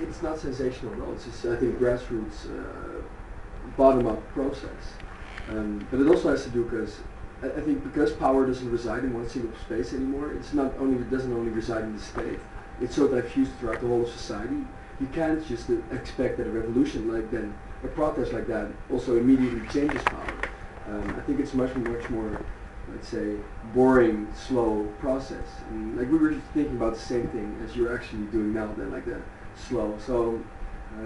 it's not sensational at all. It's just I think grassroots, bottom-up process. But it also has to do because I think because power doesn't reside in one single space anymore. It doesn't only reside in the state. It's so diffused throughout the whole of society. You can't just expect that a revolution like that, a protest like that, also immediately changes power. I think it's much more, let's say, boring, slow process. And like we were just thinking about the same thing as you're actually doing now, then like that slow. So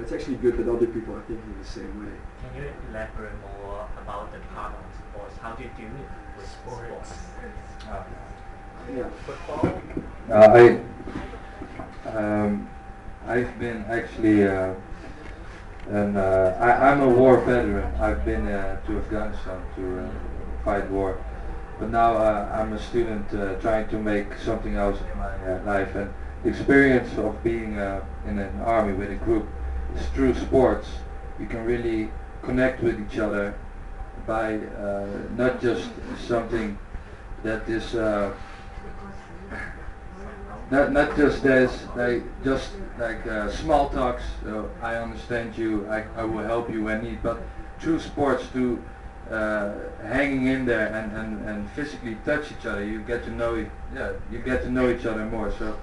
it's actually good that other people are thinking the same way. Can you elaborate more about the part of sports? How do you do it with sports? Yeah. Football? I've been actually, I'm a war veteran. I've been to Afghanistan to fight war. But now I'm a student trying to make something else of my life. And the experience of being in an army with a group is through sports. You can really connect with each other by not just something that is not just small talks. I understand you. I will help you when need. But through sports, to hanging in there and physically touch each other, you get to know each other more. So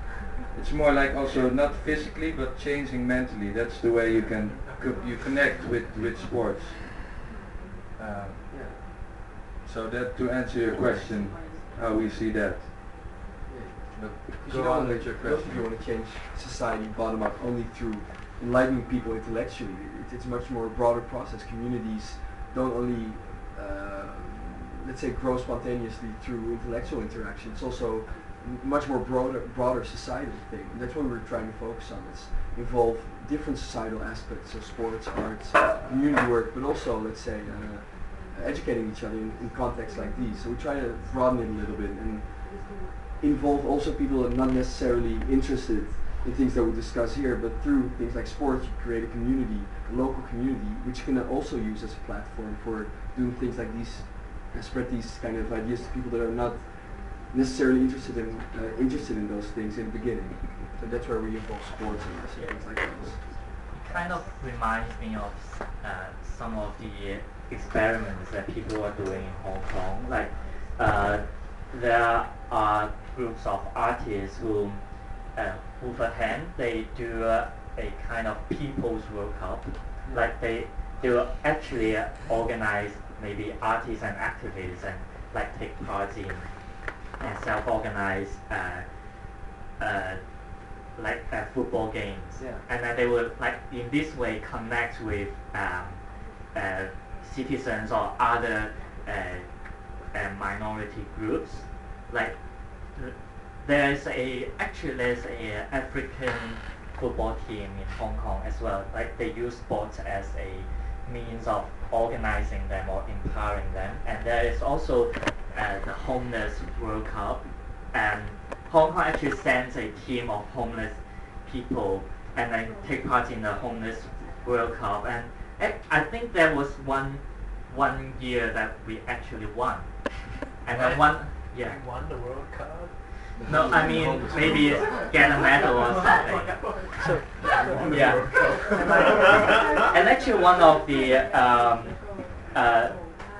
it's more like also not physically but changing mentally. That's the way you can connect with sports. So that to answer your question, how we see that. Because you don't want to change society bottom up only through enlightening people intellectually. It's a much more broader process. Communities don't only, let's say, grow spontaneously through intellectual interaction. It's also much more broader societal thing. And that's what we're trying to focus on. It's involve different societal aspects of sports, arts, community work, but also, let's say, educating each other in contexts like these. So we try to broaden it a little bit and involve also people that are not necessarily interested in things that we discuss here, but through things like sports, you create a community, a local community, which you can also use as a platform for doing things like these, spread these kind of ideas to people that are not necessarily interested in those things in the beginning. So that's where we involve sports and things like those. It kind of reminds me of some of the experiments that people are doing in Hong Kong. Like there are groups of artists who, with a hand, they do a kind of people's World Cup. Like they will actually organize maybe artists and activists and like take part in and self-organize football games. Yeah. And then they will like in this way connect with citizens or other minority groups. Like there's a African football team in Hong Kong as well. Like they use sports as a means of organizing them or empowering them. And there is also the Homeless World Cup. And Hong Kong actually sends a team of homeless people and then take part in the Homeless World Cup. And I think there was one year that we actually won. And then You won the World Cup? No, I mean maybe get a medal or something. Yeah. And actually one of the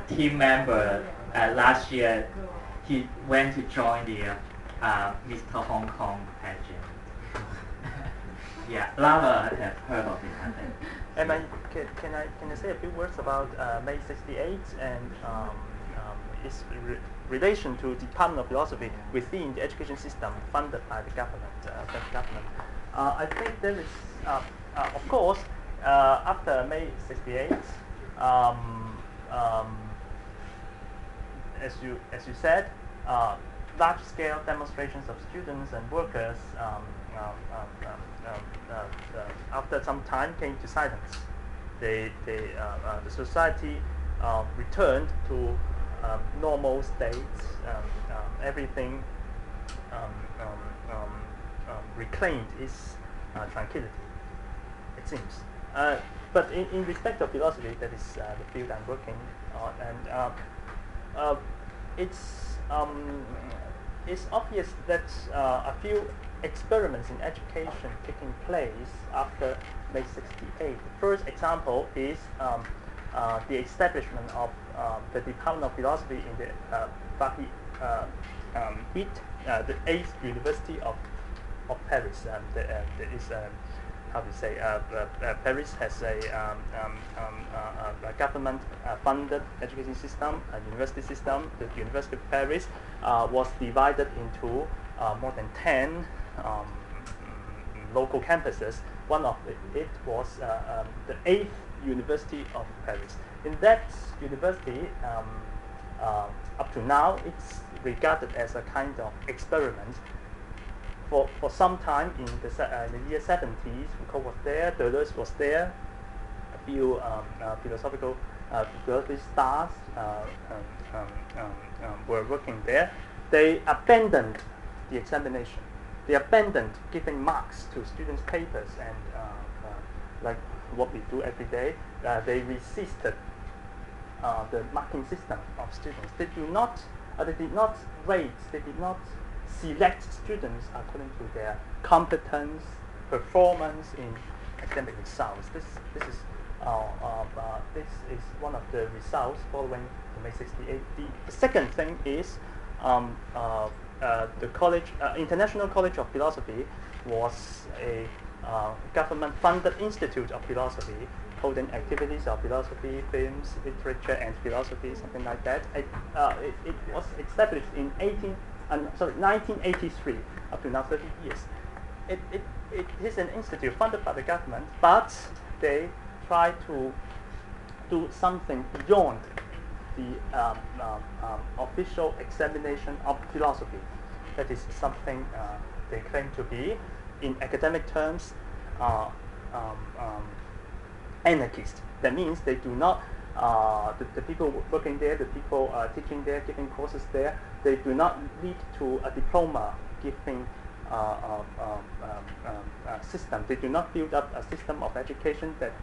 team member last year, he went to join the Mr. Hong Kong pageant. Yeah, Lava have heard of it, I think. And can I say a few words about May 68 and its relation to the Department of Philosophy within the education system funded by the government, French government? I think there is, of course, after May 68, as you said, large-scale demonstrations of students and workers after some time came to silence. The society returned to normal states. Everything reclaimed its tranquility, it seems. But in respect of philosophy, that is the field I'm working on, and it's obvious that a few experiments in education taking place after May 68. The first example is the establishment of the Department of Philosophy in the the 8th University of Paris. Paris has a government-funded education system, a university system. The University of Paris was divided into more than 10 local campuses. One of it was the 8th University of Paris. In that university, up to now, it's regarded as a kind of experiment. For some time in the year 70s, Foucault was there, Deleuze was there, a few philosophy stars were working there. They abandoned the examination. They abandoned giving marks to students' papers, and like what we do every day, they resisted the marking system of students. They did not rate, they did not select students according to their competence, performance in academic results. This is one of the results following the May 68. The second thing is the college, International College of Philosophy, was a government-funded institute of philosophy, holding activities of philosophy, films, literature, and philosophy, something like that. It was established in 1983, up to now 30 years. It is an institute funded by the government, but they try to do something beyond the official examination of philosophy. That is something they claim to be, in academic terms, anarchist. That means they do not, the people working there, the people teaching there, giving courses there, they do not lead to a diploma giving system. They do not build up a system of education that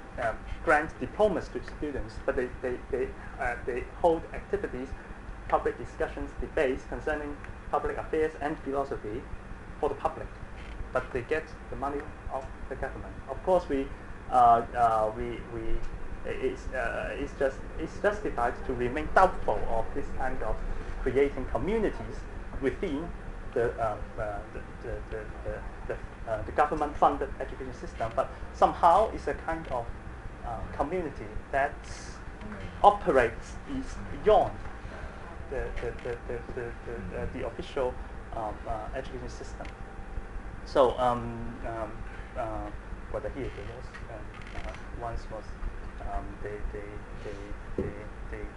grants diplomas to students, but they hold activities, public discussions, debates concerning public affairs and philosophy for the public. But they get the money of the government. Of course, it's justified to remain doubtful of this kind of creating communities within the government-funded education system, but somehow it's a kind of community that operates beyond the official education system. So what I hear was once was they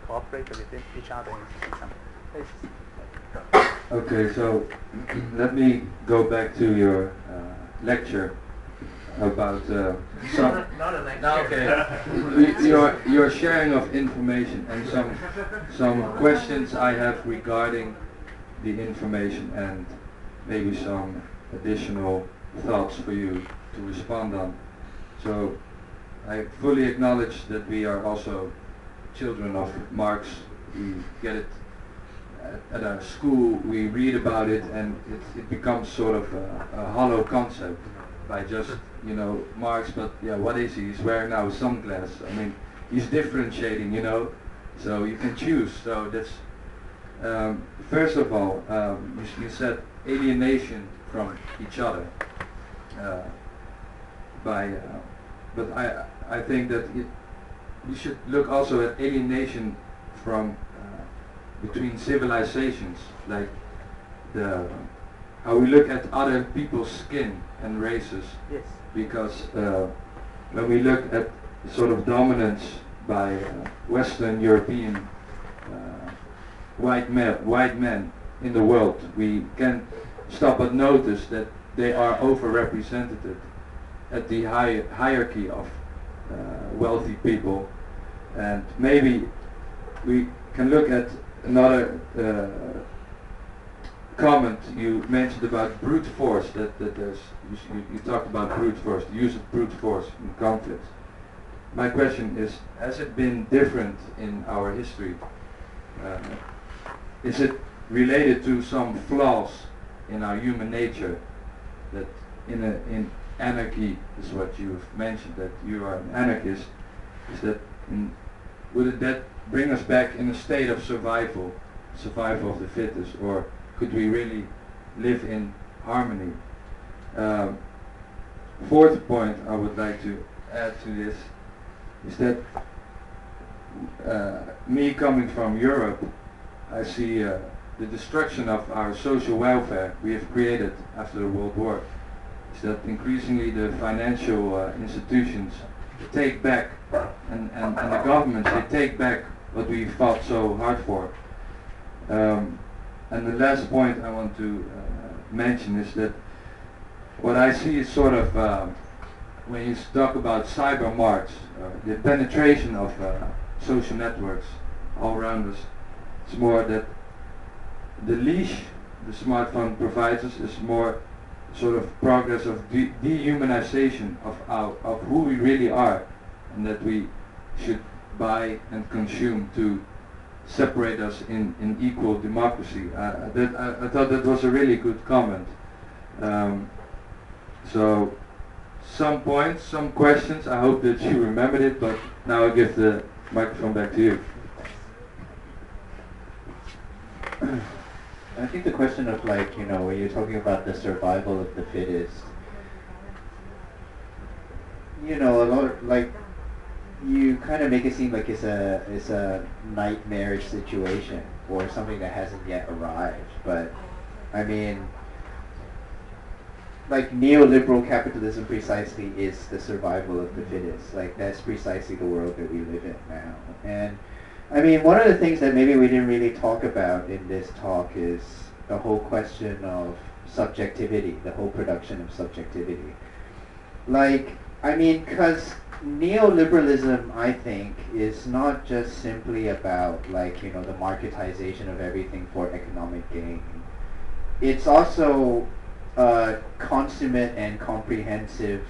cooperate with each other in some places. Okay, so let me go back to your lecture about some. Not a lecture. No, okay. your sharing of information and some questions I have regarding the information and maybe some additional thoughts for you to respond on. So I fully acknowledge that we are also children of Marx. We get it at our school, we read about it, and it becomes sort of a hollow concept by just, Marx, but yeah, what is he? He's wearing now sunglasses. I mean, he's differentiating, so you can choose. So that's, first of all, you said alienation from each other. by, but I think that you should look also at alienation from between civilizations, like how we look at other people's skin and races. Yes. Because when we look at sort of dominance by Western European white men in the world, we can stop but notice that they are overrepresented at the hierarchy of wealthy people. And maybe we can look at another comment you mentioned about brute force, that there's, you talked about brute force, the use of brute force in conflicts. My question is, has it been different in our history? Is it related to some flaws in our human nature, that in anarchy is what you've mentioned, that you are an anarchist? Is that would that bring us back in a state of survival of the fittest, or could we really live in harmony? Fourth point I would like to add to this is that me coming from Europe, I see the destruction of our social welfare we have created after the World War. Is that increasingly the financial institutions take back, and the governments, they take back what we fought so hard for. And the last point I want to mention is that what I see is sort of, when you talk about cyber Marx, the penetration of social networks all around us, it's more that the leash the smartphone provides us is more sort of progress of dehumanization of who we really are, and that we should buy and consume to separate us in equal democracy. I thought that was a really good comment. So some points, some questions, I hope that you remembered it, but now I'll give the microphone back to you. I think the question of, like, you know, when you're talking about the survival of the fittest, you know, a lot of, like, you kind of make it seem like it's a nightmarish situation or something that hasn't yet arrived. But I mean, like, neoliberal capitalism precisely is the survival of the fittest. Like, that's precisely the world that we live in now. And I mean, one of the things that maybe we didn't really talk about in this talk is the whole question of subjectivity, the whole production of subjectivity. Like, I mean, because neoliberalism, I think, is not just simply about, like, you know, the marketization of everything for economic gain. It's also a consummate and comprehensive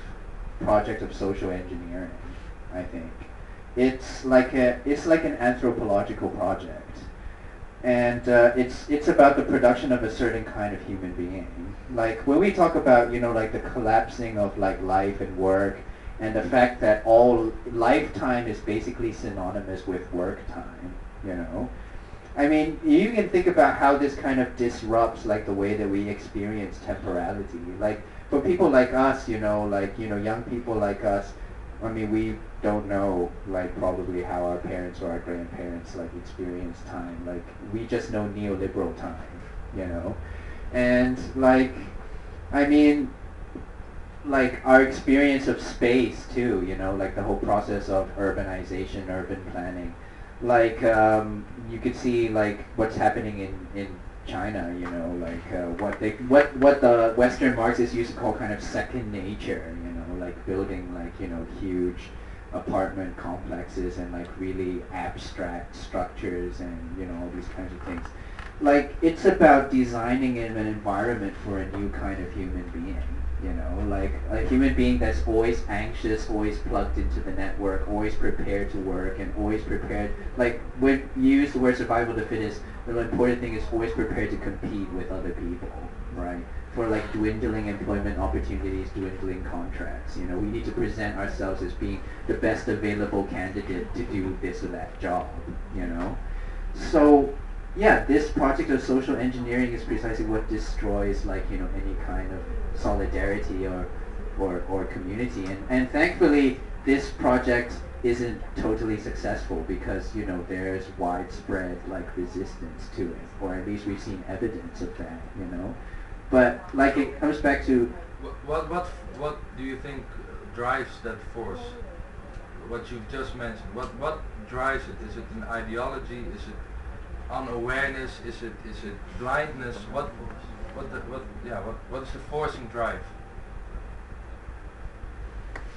project of social engineering, I think. It's like an anthropological project, and it's about the production of a certain kind of human being. Like, when we talk about, you know, like the collapsing of, like, life and work, and the fact that all lifetime is basically synonymous with work time, you know. I mean, you can think about how this kind of disrupts, like, the way that we experience temporality. Like, for people like us, you know, like, you know, young people like us, I mean, we don't know, like, probably how our parents or our grandparents, like, experience time. Like, we just know neoliberal time, you know. And, like, I mean, like, our experience of space too, you know, like the whole process of urbanization, urban planning. Like, you could see, like, what's happening in China, you know, like what the Western Marxists used to call kind of second nature, you know, like building, like, you know, huge apartment complexes and, like, really abstract structures and, you know, all these kinds of things. Like, it's about designing an environment for a new kind of human being, you know, like a human being that's always anxious, always plugged into the network, always prepared to work, and always prepared, like, when you use the word survival of the fittest, the important thing is always prepared to compete with other people, right? For, like, dwindling employment opportunities, dwindling contracts. You know, we need to present ourselves as being the best available candidate to do this or that job, you know? So, yeah, this project of social engineering is precisely what destroys, like, you know, any kind of solidarity or or community. And thankfully, this project isn't totally successful because, you know, there's widespread like resistance to it, or at least we've seen evidence of that, you know. But like it comes back to what do you think drives that force? What you've just mentioned. What drives it? Is it an ideology? Is it unawareness? Is it blindness? What is the forcing drive?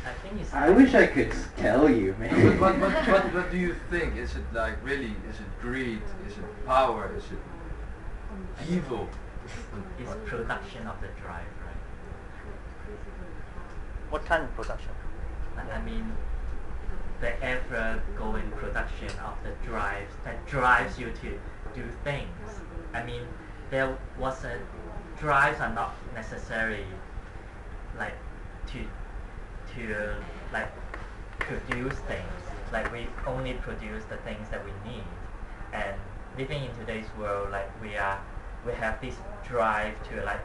I think it's. I wish I could tell you, man. What do you think? Is it like really? Is it greed? Is it power? Is it evil? It's production of the drive, right? What kind of production? I mean, the ever-going production of the drives that drives you to do things. I mean, there was a drives are not necessarily like to like produce things. Like we only produce the things that we need. And living in today's world, like we have this drive to like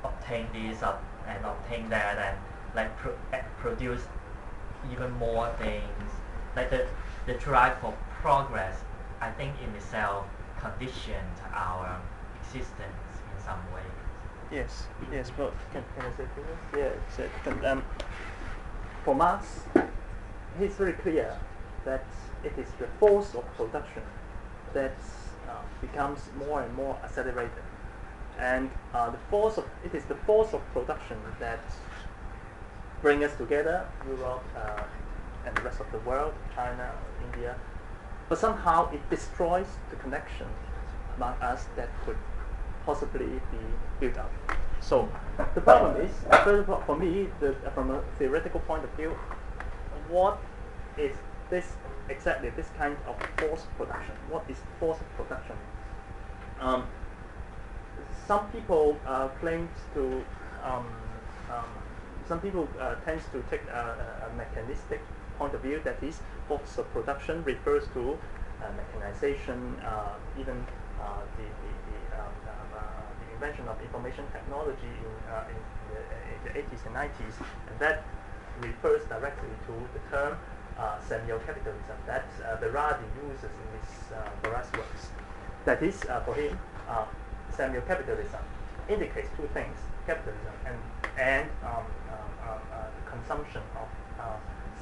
obtain this and obtain that and like produce even more things. Like the drive for progress, I think in itself conditioned our existence in some way. Yes, but can I say this? Yeah, for Marx, he's very clear that it is the force of production that becomes more and more accelerated, and it is the force of production that brings us together, Europe and the rest of the world, China, India, but somehow it destroys the connection among us that could possibly be built up. So the problem is, for me, from a theoretical point of view, what is this exactly, this kind of force production? What is force production? Some people claim to, some people tends to take a mechanistic point of view, that is, force of production refers to mechanization, even the invention of information technology in the 80s and 90s, and that refers directly to the term Semiocapitalism that Baudrillard uses in his various works. That is, for him, Semiocapitalism indicates two things: capitalism and consumption of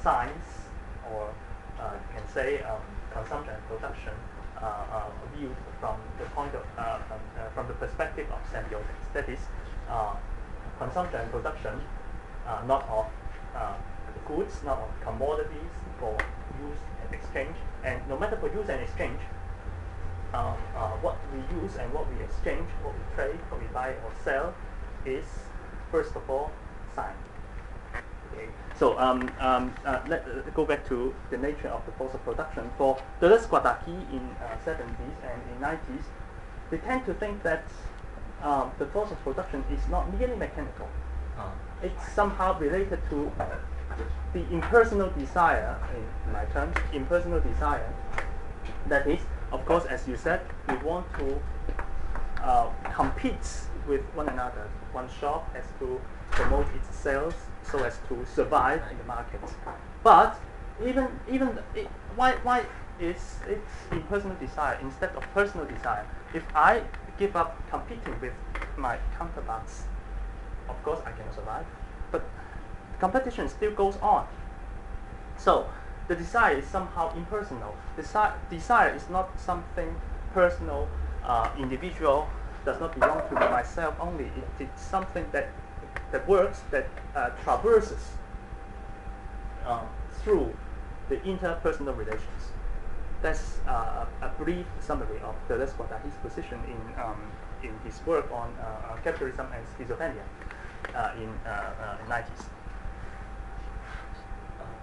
science, or you can say consumption and production viewed from the point of from the perspective of semiotics. That is, consumption and production, not of goods, not of commodities for use and exchange, and no matter for use and exchange, what we use and what we exchange, what we trade, what we buy or sell, is first of all science. Okay. So let's go back to the nature of the force of production. For Deleuze, Guattari in 70s and in 90s, they tend to think that the force of production is not merely mechanical. It's somehow related to the impersonal desire, in my terms, impersonal desire. That is, of course, as you said, we want to compete with one another. One shop has to promote its sales so as to survive in the market. But why is it impersonal desire instead of personal desire? If I give up competing with my counterparts, of course I cannot survive, but competition still goes on. So the desire is somehow impersonal. Desire is not something personal, individual, does not belong to myself only. It's something that works, that traverses through the interpersonal relations. That's a brief summary of Deleuze Guattari's position in his work on capitalism and schizophrenia in 90s.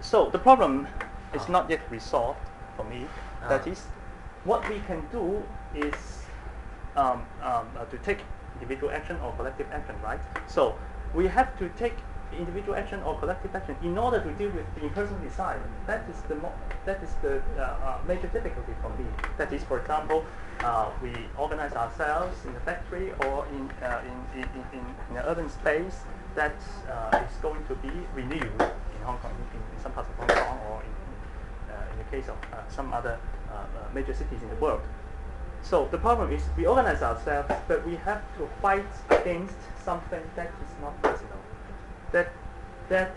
So the problem is not yet resolved for me. That is, what we can do is to take individual action or collective action, right? So we have to take individual action or collective action in order to deal with the impersonal desire. That is the major difficulty for me. That is, for example, we organize ourselves in a factory or in an urban space that is going to be renewed in Hong Kong, in some parts of Hong Kong, or in the case of some other major cities in the world. So the problem is we organize ourselves, but we have to fight against something that is not personal, that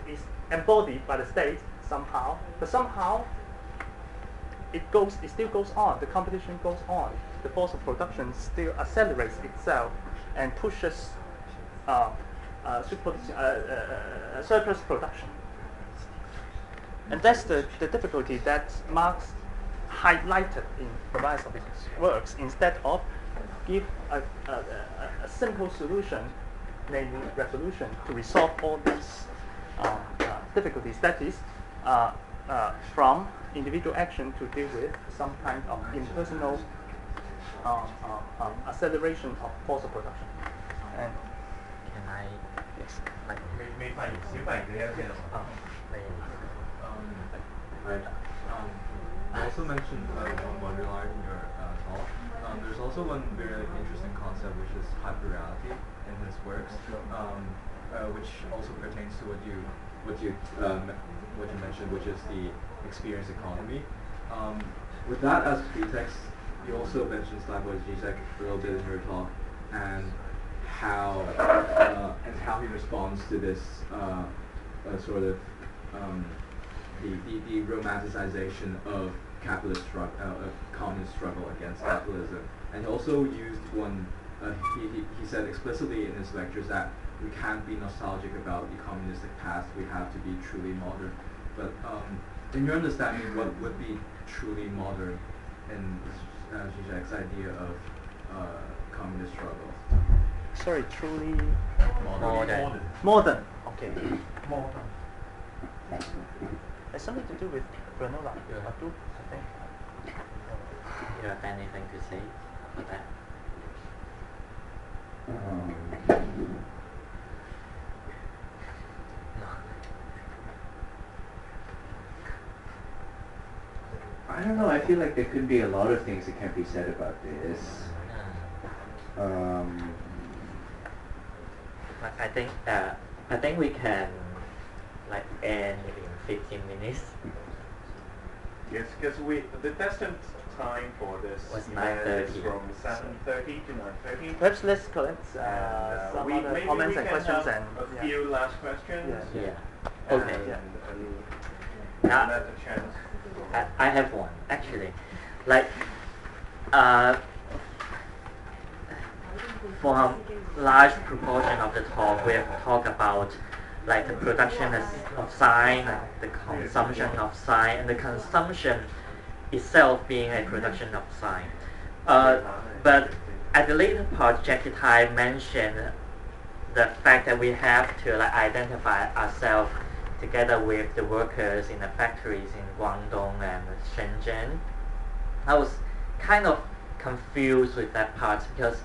is embodied by the state somehow, but somehow it still goes on. The competition goes on. The force of production still accelerates itself and pushes surplus production. And that's the difficulty that Marx highlighted in various of his works, instead of give a simple solution, namely revolution, to resolve all these difficulties. That is, from individual action to deal with some kind of impersonal acceleration of force of production. And Can I? yes, 未發現小發現嘅一啲啊。 Right. You also mentioned Baudrillard in your talk. There's also one very interesting concept, which is hyperreality in his works, which also pertains to what you mentioned, which is the experience economy. With that as pretext, you also mentioned Semiocapitalism a little bit in your talk, and how he responds to this sort of the romanticization of capitalist communist struggle against capitalism. And he also used one. He said explicitly in his lectures that we can't be nostalgic about the communistic past. We have to be truly modern. But in your understanding, what would be truly modern in Zizek's idea of communist struggle? sorry, truly Modern. Okay. Modern. It's something to do with granola. Yeah. I think. You have anything to say about that? I don't know, I feel like there could be a lot of things that can be said about this. I think we can like end in 15 minutes. Yes, because the destined time for this Was event is 9:30. from 7:30 to 9:30. Perhaps let's collect some other maybe comments we and can questions have and a few last questions. Yeah. Yeah. Okay. And Now, let the chance. I have one actually. Like, for a large proportion of the talk, we have talked about like the production of sign, the consumption of sign, and the consumption itself being a production of sign. But at the later part, Jacky mentioned the fact that we have to like identify ourselves together with the workers in the factories in Guangdong and Shenzhen. I was kind of confused with that part because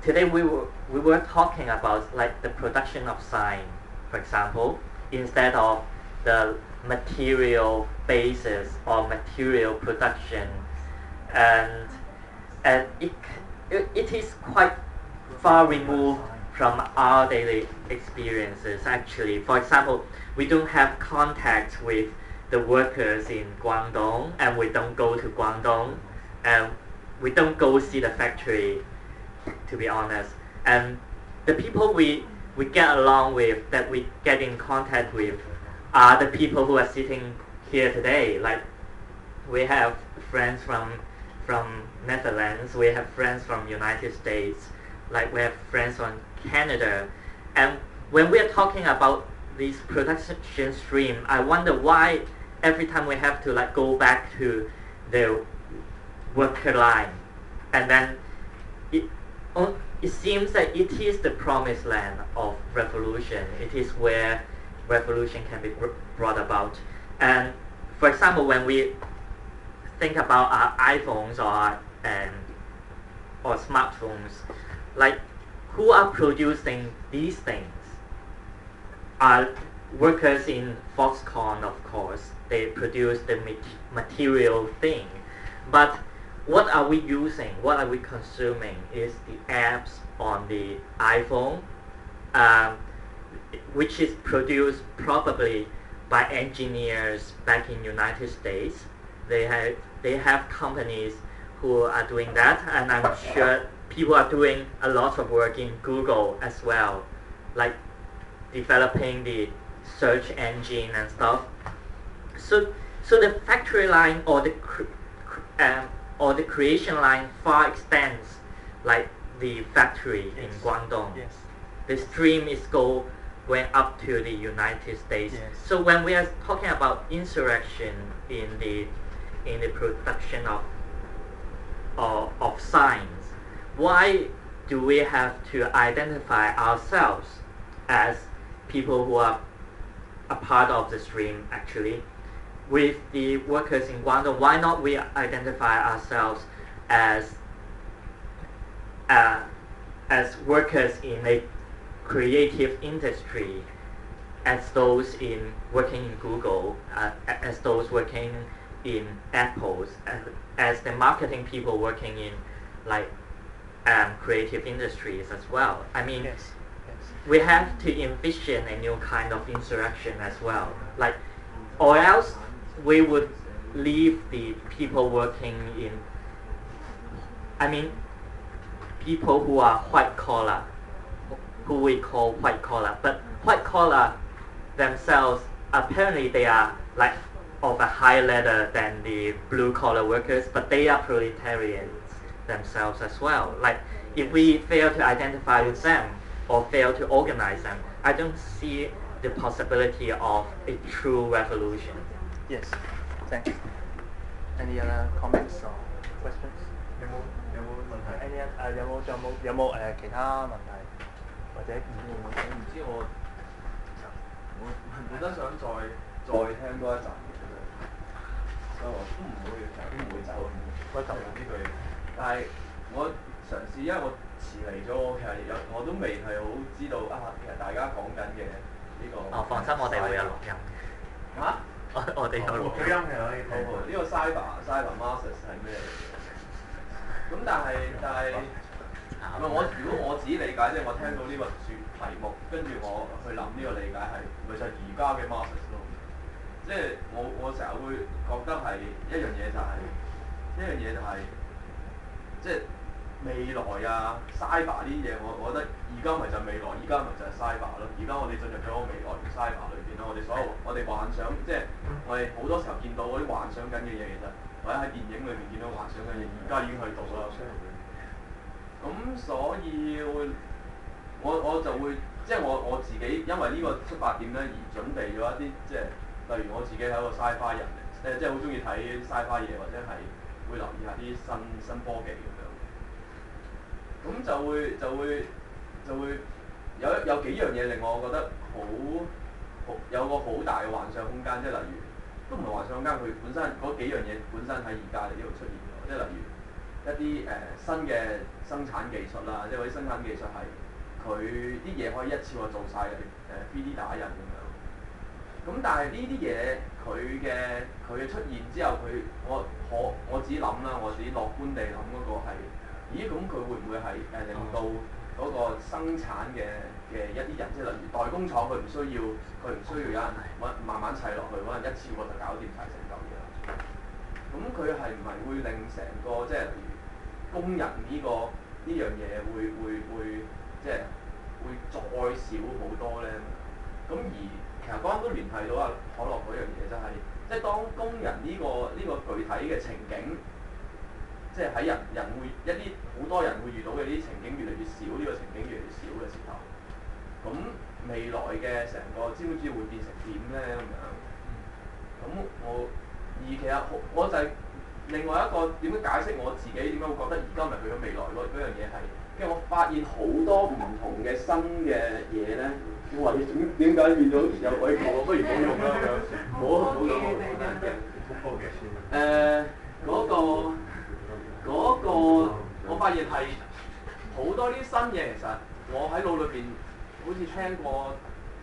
today we were talking about like the production of sign, for example, instead of the material basis or material production, and it is quite far removed from our daily experiences actually. For example, we don't have contact with the workers in Guangdong, and we don't go to Guangdong, and we don't go see the factory, to be honest. And the people we get along with, that we get in contact with, are the people who are sitting here today. Like, we have friends from Netherlands, we have friends from United States, like we have friends from Canada. And when we are talking about this production stream, I wonder why every time we have to like go back to the worker line, and then it seems that it is the promised land of revolution. It is where revolution can be brought about. And for example, when we think about our iPhones or smartphones, like who are producing these things? Are workers in Foxconn, of course. They produce the material thing. But what are we using, what are we consuming is the apps on the iPhone, which is produced probably by engineers back in United States. They have companies who are doing that, and I'm sure people are doing a lot of work in Google as well, like developing the search engine and stuff. So the factory line or the creation line far extends like the factory in Guangdong. Yes. The stream is went up to the United States. Yes. So when we are talking about insurrection in the production of science, why do we have to identify ourselves as people who are a part of the stream actually? With the workers in Guangdong, why not we identify ourselves as workers in a creative industry, as those working in Google, as those working in Apple's, as the marketing people working in like creative industries as well. I mean, Yes. we have to envision a new kind of insurrection as well. Like, or else we would leave the people working in, I mean, people who are white collar, who we call white collar. But white collar themselves, apparently they are like of a higher ladder than the blue collar workers, but they are proletarians themselves as well. Like, if we fail to identify with them or fail to organize them, I don't see the possibility of a true revolution. Yes. Thanks. Any other comments or questions? 有冇問題？ Any 有冇其他問題或者我唔知我本身想再聽多一集嘅，所以我都唔會走呢句。但係我嘗試，因為我遲嚟咗，其實我都未係好知道其實大家講緊嘅呢個。放心，我哋會有錄音。嚇？我哋有錄音。錄音係可以睇。呢個 cyber Marxist 係咩嚟嘅？咁但係如果我自己理解，即係我聽到呢個題目，跟住我去諗呢個理解係，咪就係而家嘅 Marxist 咯。即係我成日會覺得係一樣嘢就係，即係未來啊 cyber 呢啲嘢，我覺得而家咪就係未來，而家咪就係 cyber 咯。而家我哋進入咗個未來 cyber 裏邊啦，我哋幻想，即係我哋好多時候見到嗰啲幻想緊嘅嘢，其實或者喺電影裏邊見到幻想緊嘅嘢，而家已經去到啦。咁所以我就會即係我自己因為呢個出發點咧而準備咗一啲即係例如我自己係一個 sci-fi 人即係好中意睇 sci-fi 嘢或者係會留意下啲新科技咁樣。咁就會有幾樣嘢令我覺得有個好大嘅幻想空間，即係例如都唔係幻想空間，佢本身嗰幾樣嘢本身喺而家呢度出現咗，即係例如一啲新嘅生產技術啦，即係嗰啲生產技術係佢啲嘢可以一次過做晒3D 打印咁樣。咁但係呢啲嘢佢嘅出現之後，我自己諗啦，我自己樂觀地諗嗰個係，咦咁佢會唔會係令到嗰個生產嘅一啲人，即係例如代工廠，佢唔需要有人慢慢砌落去，可能一次過就搞掂晒成嚿嘢啦。咁佢係唔係會令成個即係例如工人呢樣嘢會即係會再少好多咧？咁而其實剛剛都聯繫到可樂嗰樣嘢，就係即係當工人呢個具體嘅情景，即係喺人會一啲好多人會遇到嘅呢啲情景越嚟越少，呢個情景越嚟越少嘅時候，咁未來嘅成個資本主義會變成點咧咁樣？咁其實我就係另外一個點樣解釋我自己點解會覺得而家咪去咗未來嗰樣嘢係，因為我發現好多唔同嘅新嘅嘢咧。我話你點解變咗有鬼講？不如唔好用啦咁樣，唔好講嗰個，我發現係好多啲新嘢，其實我喺腦裏邊好似聽過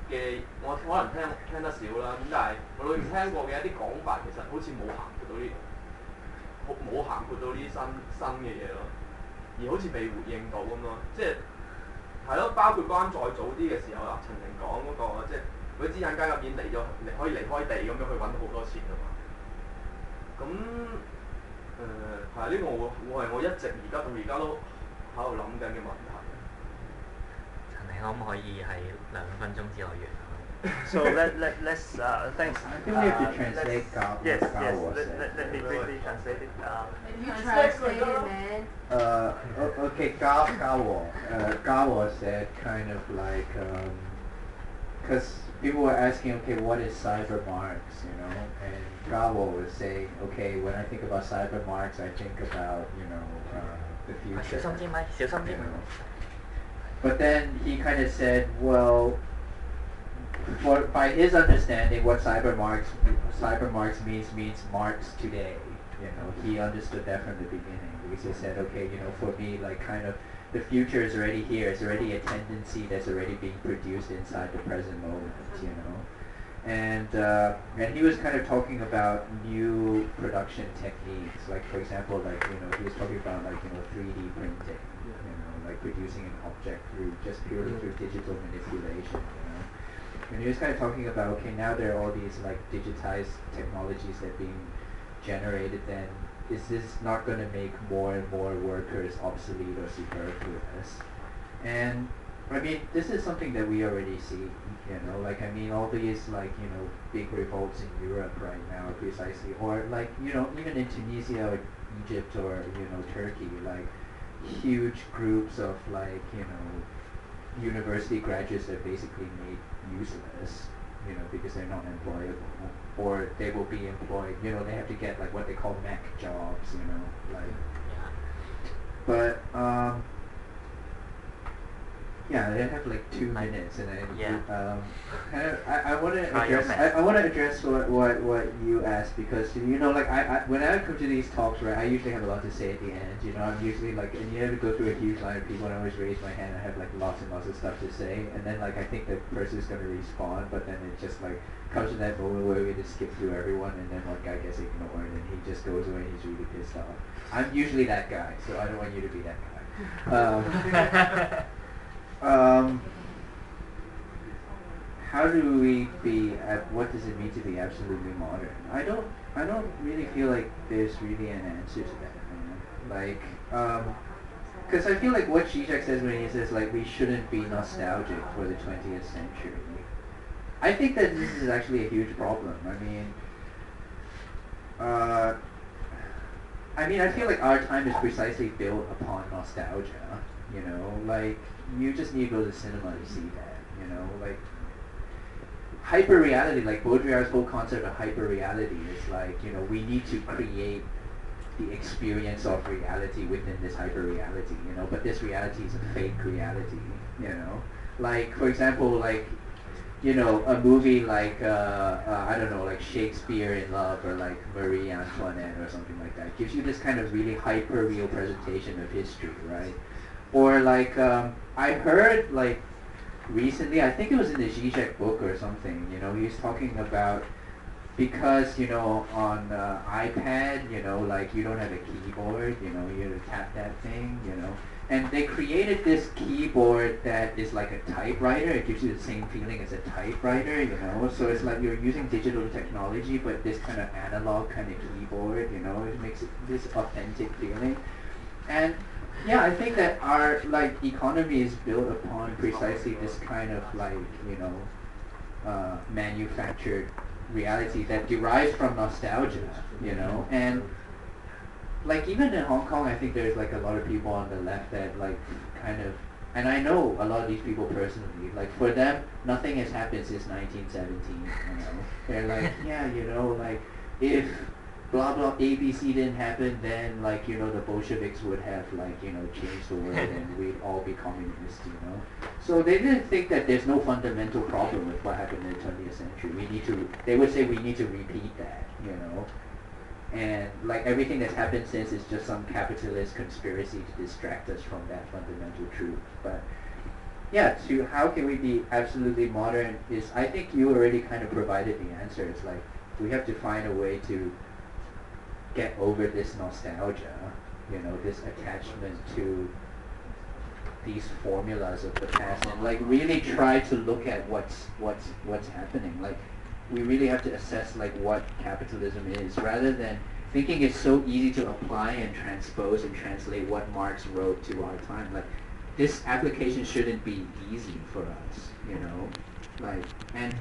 嘅，我可能聽得少啦。咁但係我裏邊聽過嘅一啲講法，其實好似冇行到呢。冇涵括到呢啲新嘅嘢咯，而好似被回應到咁咯，即係係咯，包括關再早啲嘅時候啊，陳明講嗰個即係嗰啲資產階級已經可以離開地咁樣去揾到好多錢啊嘛。咁係呢個我係我一直而家到而家都喺度諗緊嘅問題。陳明可唔可以喺2分鐘之內完？So let's thanks. I think we have to translate Yes, Gao said. let me briefly translate it. You translate it, man. Okay, Gao said kind of like, because people were asking, okay, what is cyber Marx, you know, and Gao was saying, okay, when I think about cyber Marx, I think about, you know, the future. You know. But then he kind of said, well, by his understanding, what cyber Marx means Marx today. You know, he understood that from the beginning because he said, okay, you know, for me, like kind of the future is already here. It's already a tendency that's already being produced inside the present moment. You know, and he was kind of talking about new production techniques, like for example, like you know, he was talking about like 3D printing. You know, like producing an object purely through digital manipulation. You know. And he was kind of talking about, okay, now there are all these like digitized technologies that are being generated, then is this not going to make more and more workers obsolete or superfluous? And I mean, this is something that we already see, you know, like I mean, all these like, you know, big revolts in Europe right now precisely, or like, you know, even in Tunisia or Egypt or, you know, Turkey, like huge groups of like, you know, university graduates that basically made useless, you know, because they're not employable, or they will be employed, you know, they have to get like what they call mech jobs, you know, like, but yeah, they have like 2 minutes, and kind of I want to address what you asked, because you know, like when I come to these talks, right, I usually have a lot to say at the end. You know, I'm usually like, and you have to go through a huge line of people, and I always raise my hand. I have like lots and lots of stuff to say, and then like I think the person is going to respond, but then it just like comes to that moment where we just skip through everyone, and then one guy gets ignored, and he just goes away, and he's really pissed off. I'm usually that guy, so I don't want you to be that guy. How do we be? What does it mean to be absolutely modern? I don't really feel like there's really an answer to that, man. Like, because I feel like what Zizek says when he says like we shouldn't be nostalgic for the 20th century. I think that this is actually a huge problem. I mean, I feel like our time is precisely built upon nostalgia. You know, like you just need to go to the cinema to see that. You know, like hyper-reality, like Baudrillard's whole concept of hyper-reality is like, you know, we need to create the experience of reality within this hyper-reality, you know, but this reality is a fake reality, you know. Like, for example, like, you know, a movie like, I don't know, like Shakespeare in Love or like Marie Antoinette or something like that gives you this kind of really hyper-real presentation of history, right? Or like, I heard like recently, I think it was in the Zizek book or something, you know, he was talking about, because, you know, on iPad, you know, like you don't have a keyboard, you know, you have to tap that thing, you know, and they created this keyboard that is like a typewriter. It gives you the same feeling as a typewriter, you know, so it's like you're using digital technology, but this kind of analog kind of keyboard, you know, it makes it this authentic feeling. And yeah, I think that our like economy is built upon precisely this kind of like, you know, manufactured reality that derives from nostalgia, you know. And like even in Hong Kong, I think there's like a lot of people on the left that like kind of, and I know a lot of these people personally, like for them nothing has happened since 1917, you know. They're like, yeah, you know, like if blah blah ABC didn't happen, then like, you know, the Bolsheviks would have like, you know, changed the world and we'd all be communists, you know. So they didn't think that there's no fundamental problem with what happened in the 20th century. They would say we need to repeat that, you know. And like everything that's happened since is just some capitalist conspiracy to distract us from that fundamental truth. But yeah, to how can we be absolutely modern is, I think you already kind of provided the answer. It's like we have to find a way to get over this nostalgia, you know, this attachment to these formulas of the past, and like really try to look at what's happening. Like we really have to assess like what capitalism is, rather than thinking it's so easy to apply and transpose and translate what Marx wrote to our time. Like this application shouldn't be easy for us, you know. Like, and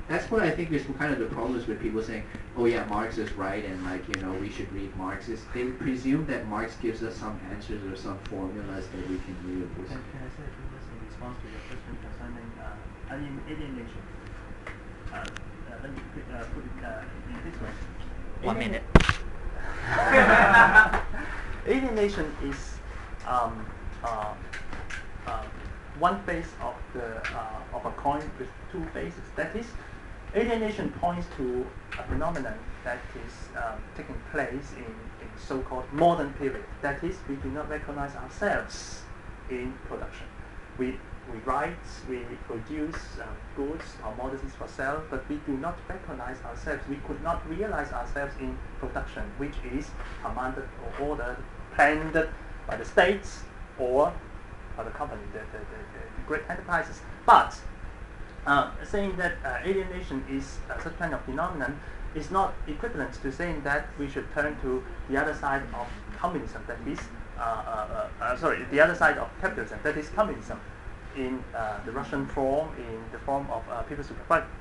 that's what I think is kind of the problems with people saying, oh yeah, Marx is right, and like, you know, we should read Marx. Is they presume that Marx gives us some answers or some formulas that we can use. Can I say this in response to your question concerning alienation? Let me put it in this way. 1 minute. Alienation is one face of a coin with two faces. That is, alienation points to a phenomenon that is taking place in so-called modern period. That is, we do not recognize ourselves in production. We write, we produce goods or commodities for sale, but we do not recognize ourselves. We could not realize ourselves in production, which is commanded or ordered, planned by the states or by the company, the great enterprises. But saying that alienation is such kind of phenomenon is not equivalent to saying that we should turn to the other side of communism, that is, the other side of capitalism, that is communism, in the Russian form, in the form of People's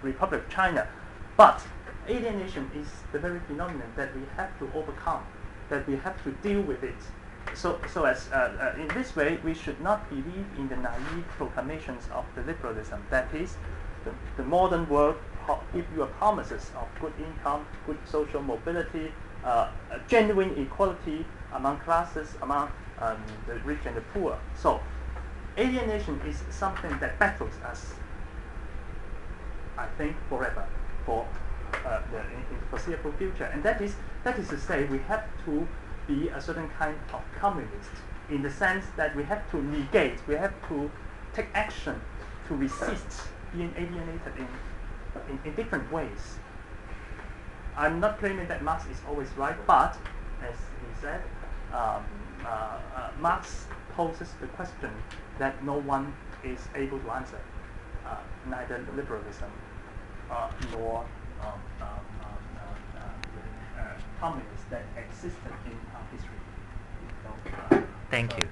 Republic of China. But alienation is the very phenomenon that we have to overcome, that we have to deal with it. So as in this way, we should not believe in the naive proclamations of the liberalism. That is, the modern world give you a promises of good income, good social mobility, genuine equality among classes, among the rich and the poor. So alienation is something that battles us, I think, forever, for in the foreseeable future. And that is to say, we have to be a certain kind of communist, in the sense that we have to negate, we have to take action to resist being alienated in different ways. I'm not claiming that Marx is always right, but as he said, Marx poses the question that no one is able to answer, neither liberalism nor communists that existed in our history. So, Thank you.